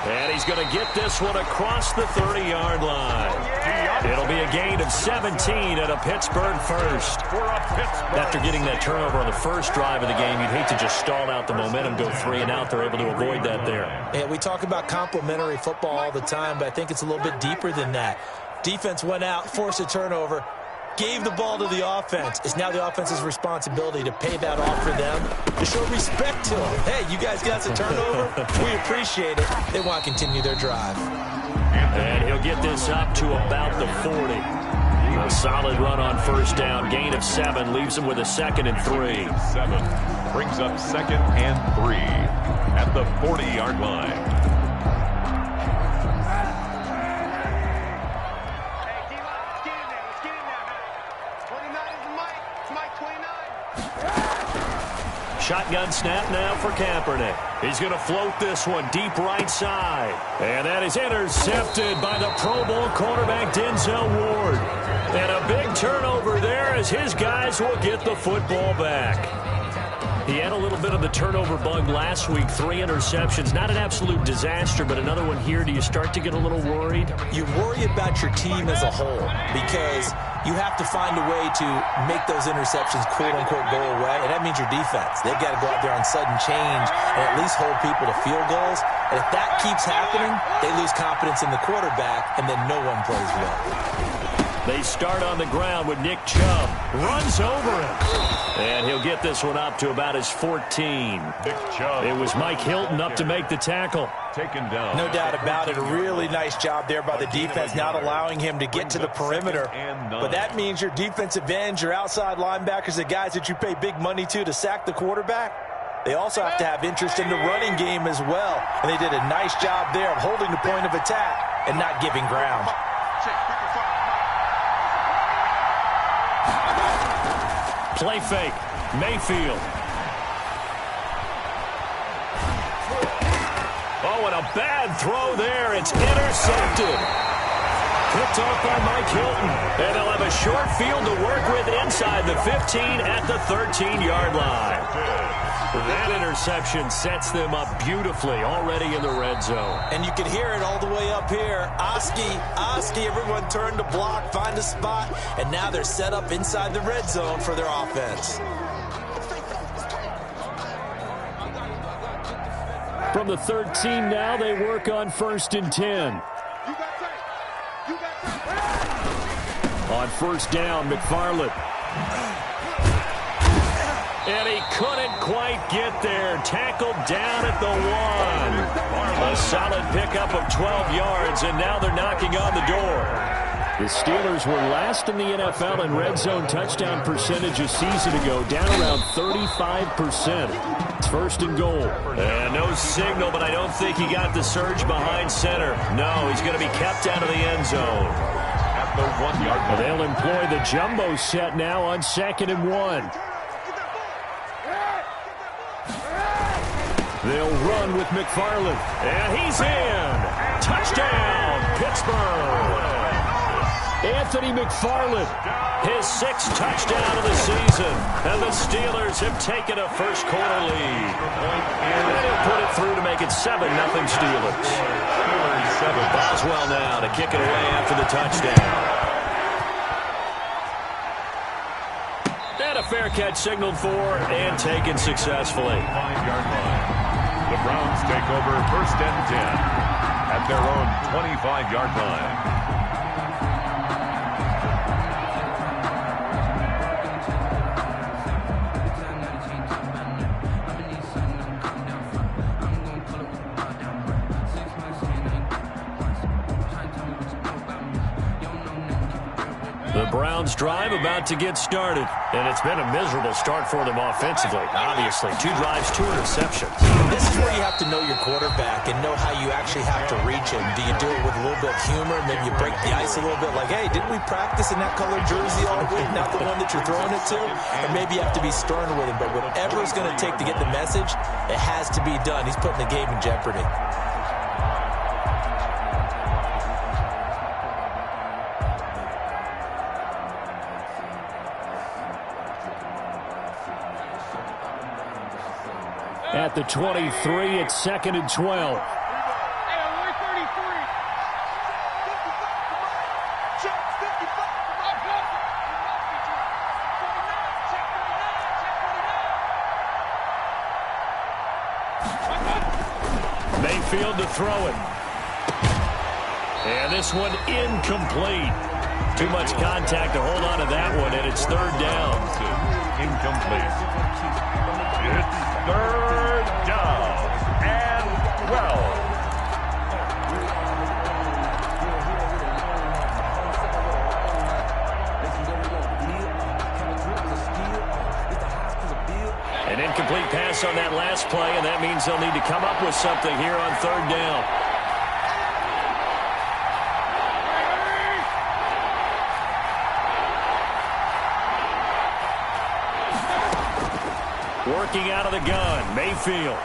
And he's going to get this one across the 30-yard line. It'll be a gain of 17 at a Pittsburgh first. After getting that turnover on the first drive of the game, you'd hate to just stall out the momentum, go 3 and out. They're able to avoid that there. Yeah, we talk about complementary football all the time, but I think it's a little bit deeper than that. Defense went out, forced a turnover, gave the ball to the offense. It's now the offense's responsibility to pay that off for them, to show respect to them. Hey, you guys got the turnover? We appreciate it. They want to continue their drive. And he'll get this up to about the 40. A solid run on first down. Gain of 7 leaves him with a 2nd and 3. 7 brings up 2nd and 3 at the 40-yard line. Shotgun snap now for Kaepernick. He's going to float this one deep right side. And that is intercepted by the Pro Bowl cornerback Denzel Ward. And a big turnover there as his guys will get the football back. He had a little bit of the turnover bug last week. 3 interceptions. Not an absolute disaster, but another one here. Do you start to get a little worried? You worry about your team as a whole because you have to find a way to make those interceptions, quote-unquote, go away, and that means your defense. They've got to go out there on sudden change and at least hold people to field goals. And if that keeps happening, they lose confidence in the quarterback, and then no one plays well. They start on the ground with Nick Chubb. Runs over him. And he'll get this one up to about his 14. Nick Chubb. It was Mike Hilton up to make the tackle. Taken down. No doubt about it. A really nice job there by the defense, not allowing him to get to the perimeter. But that means your defensive ends, your outside linebackers, the guys that you pay big money to sack the quarterback, they also have to have interest in the running game as well. And they did a nice job there of holding the point of attack and not giving ground. Play fake. Mayfield. Oh, and a bad throw there. It's intercepted. Picked off by Mike Hilton. And they'll have a short field to work with inside the 15 at the 13-yard line. That interception sets them up beautifully already in the red zone. And you can hear it all the way up here. Oski, everyone turned to block, find a spot, and now they're set up inside the red zone for their offense. From the 13 now, they work on 1st and 10. On first down, McFarland. And he couldn't quite get there. Tackled down at the 1. A solid pickup of 12 yards, and now they're knocking on the door. The Steelers were last in the NFL in red zone touchdown percentage a season ago, down around 35%. It's first and goal. And no signal, but I don't think he got the surge behind center. No, he's going to be kept out of the end zone. At the 1 yard line. They'll employ the jumbo set now on 2nd and 1. They'll run with McFarland. And he's in. Touchdown, Pittsburgh. Anthony McFarland, his 6th touchdown of the season. And the Steelers have taken a first quarter lead. And he'll put it through to make it 7-0 Steelers. Boswell now to kick it away after the touchdown. And a fair catch signaled for and taken successfully. 5-yard line. The Browns take over 1st and 10 at their own 25-yard line. The Browns drive about to get started, and it's been a miserable start for them offensively. Obviously, 2 drives, 2 interceptions. This is where you have to know your quarterback and know how you actually have to reach him. Do you do it with a little bit of humor? Maybe you break the ice a little bit like, hey, didn't we practice in that colored jersey all week, not the one that you're throwing it to? Or maybe you have to be stern with him, but whatever it's going to take to get the message, it has to be done. He's putting the game in jeopardy. At the 23, it's 2nd and 12. Mayfield to throw it. And this one incomplete. Too much contact to hold on to that one, and it's 3rd down. Incomplete. It's 3rd down and 12. An incomplete pass on that last play, and that means they'll need to come up with something here on 3rd down. Working out of the gun, Mayfield.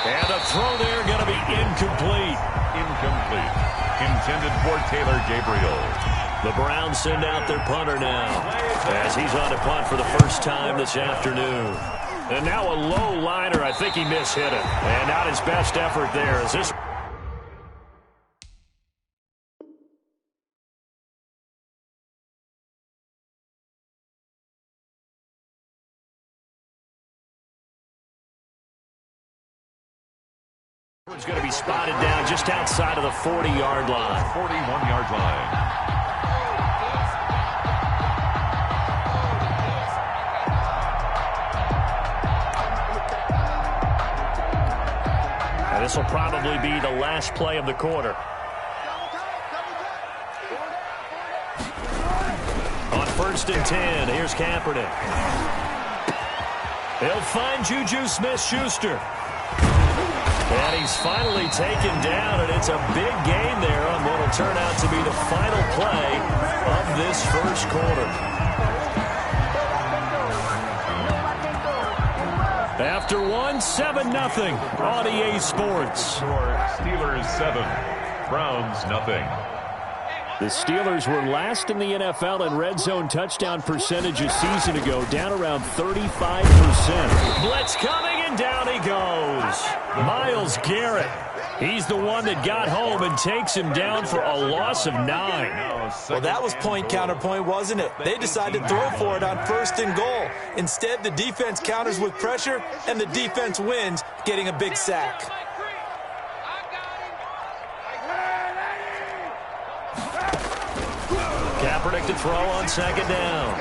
And the throw there going to be incomplete. Incomplete. Intended for Taylor Gabriel. The Browns send out their punter now as he's on to punt for the first time this afternoon. And now a low liner. I think he mishit it. And not his best effort there as this... It's going to be spotted down just outside of the 40-yard line. 41-yard line. And this will probably be the last play of the quarter. On 1st and 10, here's Kaepernick. They'll find Juju Smith-Schuster. And he's finally taken down, and it's a big gain there on what will turn out to be the final play of this first quarter. After 7-0 on EA Sports. Steelers 7, Browns nothing. The Steelers were last in the NFL in red zone touchdown percentage a season ago, down around 35%. Blitz coming, and down he goes. Myles Garrett. He's the one that got home and takes him down for a loss of 9. Well, that was point counterpoint, wasn't it? They decided to throw for it on 1st and goal. Instead, the defense counters with pressure, and the defense wins, getting a big sack. Kaepernick to throw on 2nd down.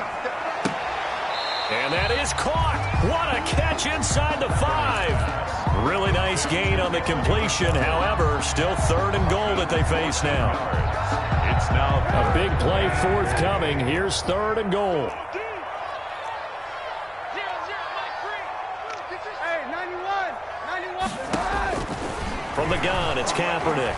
And that is caught. What a catch inside the 5. Really nice gain on the completion. However, still 3rd and goal that they face now. It's now a big play forthcoming. Here's 3rd and goal. From the gun, it's Kaepernick.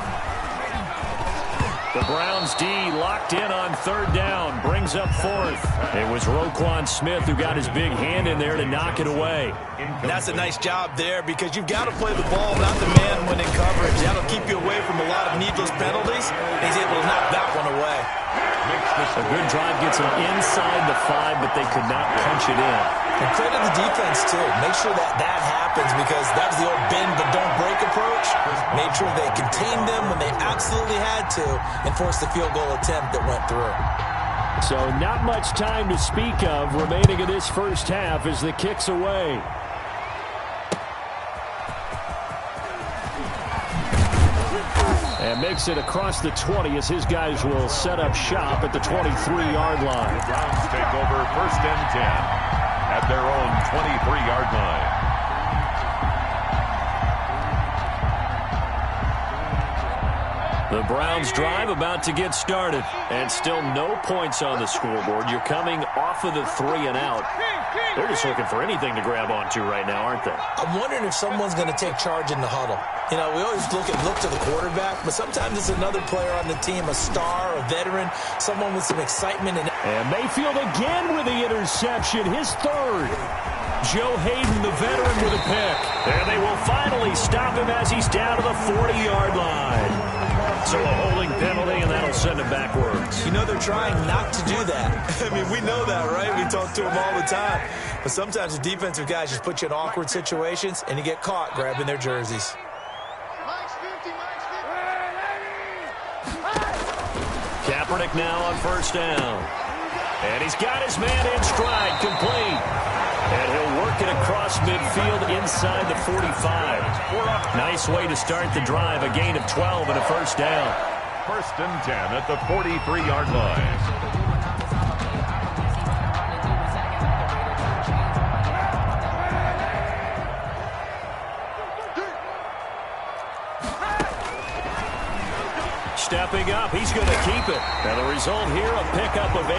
The Browns D locked in on 3rd down, brings up 4th. It was Roquan Smith who got his big hand in there to knock it away. And that's a nice job there because you've got to play the ball, not the man when in coverage. That'll keep you away from a lot of needless penalties. He's able to knock that one away. A good drive gets them inside the 5, but they could not punch it in. And credit the defense, too. Make sure that happens because that was the old bend but don't break approach. Made sure they contained them when they absolutely had to and forced the field goal attempt that went through. So not much time to speak of remaining in this first half as the kick's away. And makes it across the 20 as his guys will set up shop at the 23-yard line. The Browns take over 1st and 10 at their own 23-yard line. The Browns drive about to get started, and still no points on the scoreboard. You're coming off of the 3 and out. They're just looking for anything to grab onto right now, aren't they? I'm wondering if someone's going to take charge in the huddle. You know, we always look to the quarterback, but sometimes it's another player on the team, a star, a veteran, someone with some excitement. And Mayfield again with the interception, his 3rd. Joe Hayden, the veteran, with a pick. And they will finally stop him as he's down to the 40-yard line. So a holding penalty, and that'll send him backwards. You know they're trying not to do that. I mean, we know that, right? We talk to them all the time. But sometimes the defensive guys just put you in awkward situations, and you get caught grabbing their jerseys. Kaepernick now on 1st down. And he's got his man in stride, complete. And he'll work it across midfield inside the 45. Nice way to start the drive, a gain of 12 and a 1st down. 1st and 10 at the 43-yard line. Stepping up, he's going to keep it. And the result here, a pickup of 8.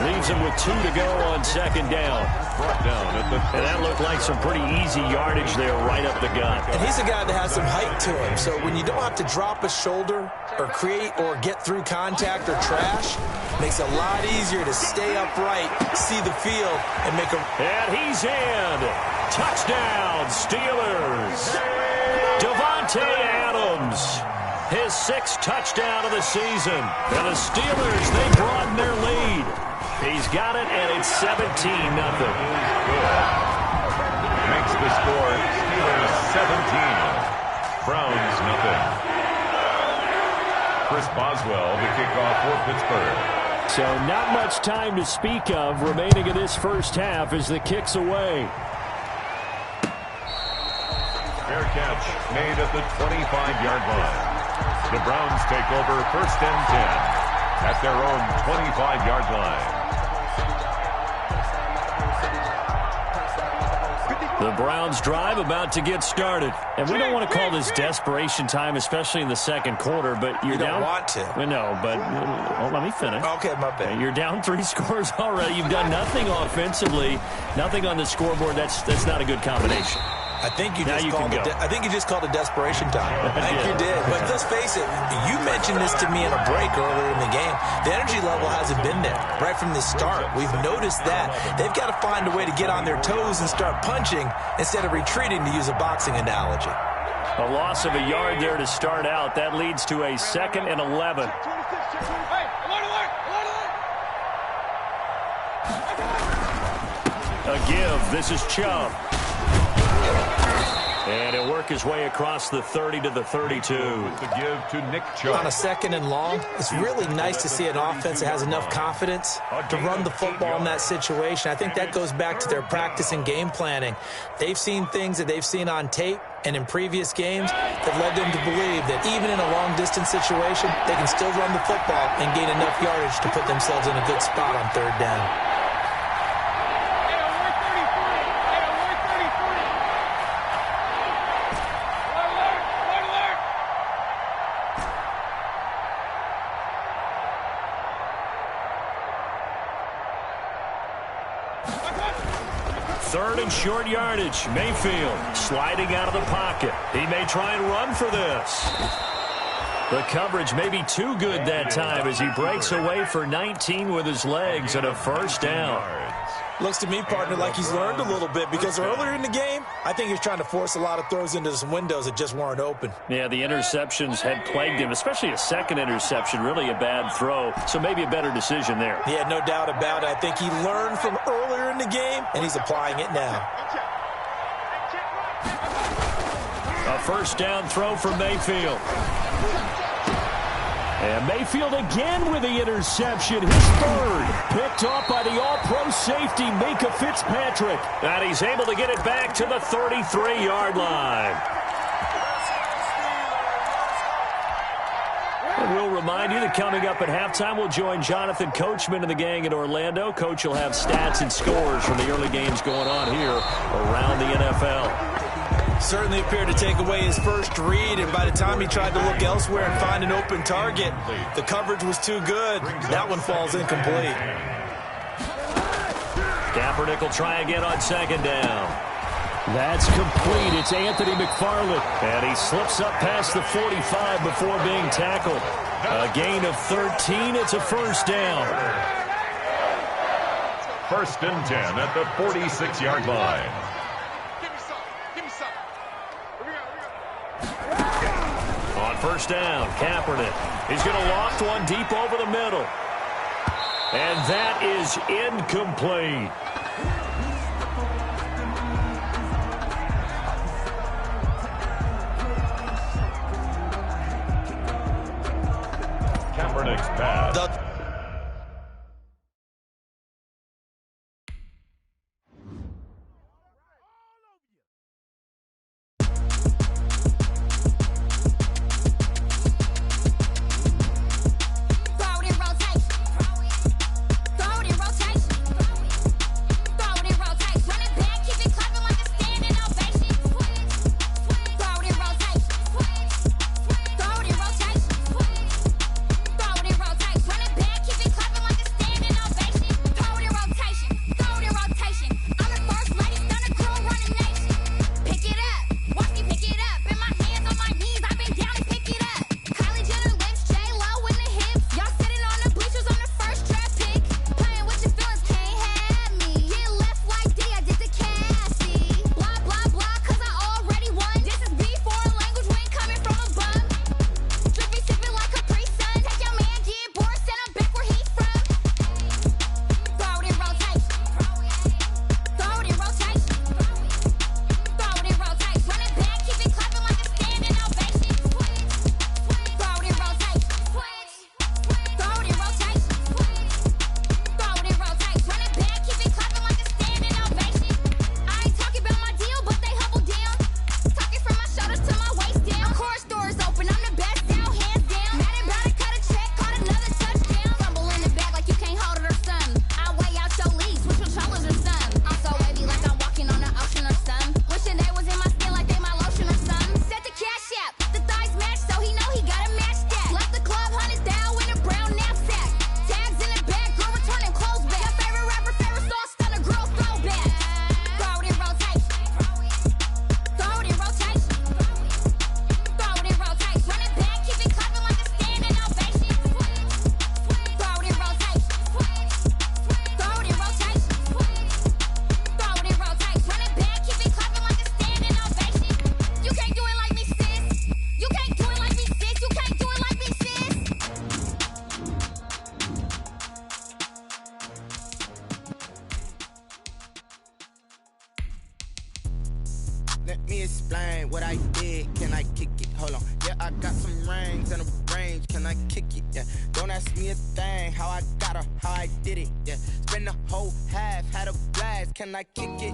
Leaves him with 2 to go on 2nd down. Brought down at the... And that looked like some pretty easy yardage there right up the gut. And he's a guy that has some height to him. So when you don't have to drop a shoulder or create or get through contact or trash, makes it a lot easier to stay upright, see the field, and make a... And he's in. Touchdown, Steelers. Devontae Adams. His 6th touchdown of the season. And the Steelers, they broaden their lead. He's got it, and it's 17-0. Makes the score Steelers 17. Browns nothing. Chris Boswell, the kickoff for Pittsburgh. So not much time to speak of remaining in this first half as the kick's away. Fair catch made at the 25-yard line. The Browns take over 1st and 10 at their own 25-yard line. The Browns drive about to get started. And we don't want to call this desperation time, especially in the 2nd quarter, but you're down. You don't want to. Well, no, but well, let me finish. Okay, my bad. You're down 3 scores already. You've done nothing offensively, nothing on the scoreboard. That's not a good combination. I think you just called it desperation time. I think you did. But let's face it, you mentioned this to me in a break earlier in the game. The energy level hasn't been there right from the start. We've noticed that. They've got to find a way to get on their toes and start punching instead of retreating, to use a boxing analogy. A loss of a yard there to start out. That leads to a 2nd and 11. A give. This is Chubb. And he'll work his way across the 30 to the 32. The give to Nick Chubb. On a 2nd and long, it's really nice to see an offense that has enough confidence to run the football in that situation. I think that goes back to their practice and game planning. They've seen things that they've seen on tape and in previous games that led them to believe that even in a long-distance situation, they can still run the football and gain enough yardage to put themselves in a good spot on 3rd down. 3rd and short yardage. Mayfield sliding out of the pocket. He may try and run for this. The coverage may be too good that time as he breaks away for 19 with his legs and a first down. Looks to me, partner, like he's learned a little bit because earlier in the game, I think he was trying to force a lot of throws into some windows that just weren't open. Yeah, the interceptions had plagued him, especially a second interception, really a bad throw. So maybe a better decision there. Yeah, no doubt about it. I think he learned from earlier in the game, and he's applying it now. A first down throw for Mayfield. And Mayfield again with the interception. His 3rd. Picked off by the all-pro safety, Minka Fitzpatrick. And he's able to get it back to the 33-yard line. And we'll remind you that coming up at halftime, we'll join Jonathan Coachman and the gang in Orlando. Coach will have stats and scores from the early games going on here around the NFL. Certainly appeared to take away his first read, and by the time he tried to look elsewhere and find an open target, the coverage was too good. That one falls incomplete. Kaepernick will try again on 2nd down. That's complete. It's Anthony McFarland. And he slips up past the 45 before being tackled. A gain of 13. It's a first down. 1st and 10 at the 46-yard line. On first down, Kaepernick. He's going to loft one deep over the middle. And that is incomplete. Kaepernick's pass. Let me explain what I did. Can I kick it? Hold on. Yeah, I got some rings and a range. Can I kick it? Yeah. Don't ask me a thing. How I got her, how I did it. Yeah. Spend the whole half, had a blast. Can I kick it?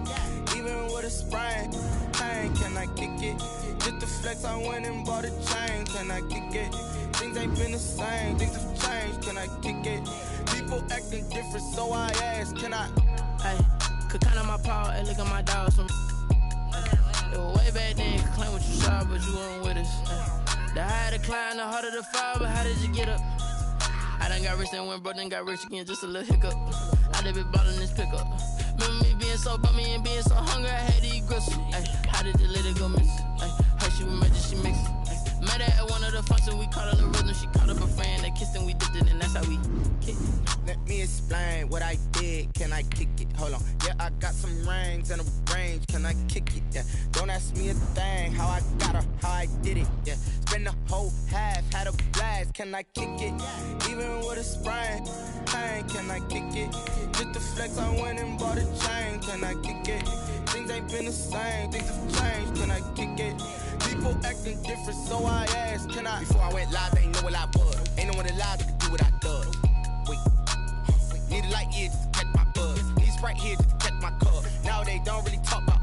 Even with a sprain. Can I kick it? Just the flex, I went and bought a chain. Can I kick it? Things ain't been the same. Things have changed. Can I kick it? People acting different, so I ask. Can I? Hey, could count on my paw and look at my dogs from. It was way back then, could claim what you saw, but you weren't with us. The higher the climb, the harder the fall, but how did you get up? I done got rich and went broke, then got rich again, just a little hiccup. I done been ballin' this pickup. Remember me being so bummy and being so hungry, I had to eat gristle. Ay, how did the lady go missing? Ay, her she was magic, she mixed it. Ay, met her at one of the functions, we caught her the rhythm. She caught up a friend, they kissed and we dipped it, and that's how we kicked it. Let me explain what I did. Can I kick it? Hold on. Yeah, I got some rings and a range. Can I kick it? Yeah. Don't ask me a thing. How I got her, how I did it. Yeah. Spend the whole half, had a blast. Can I kick it? Even with a sprain. Pain, can I kick it? Just the flex, I went and bought a chain. Can I kick it? Things ain't been the same. Things have changed. Can I kick it? People acting different, so I asked, can I? Before I went live, they ain't know what I was. Ain't no one alive that could do what I done. Wait. Need a light here just to catch my buzz. Need Sprite here just to catch my cup. Now they don't really talk about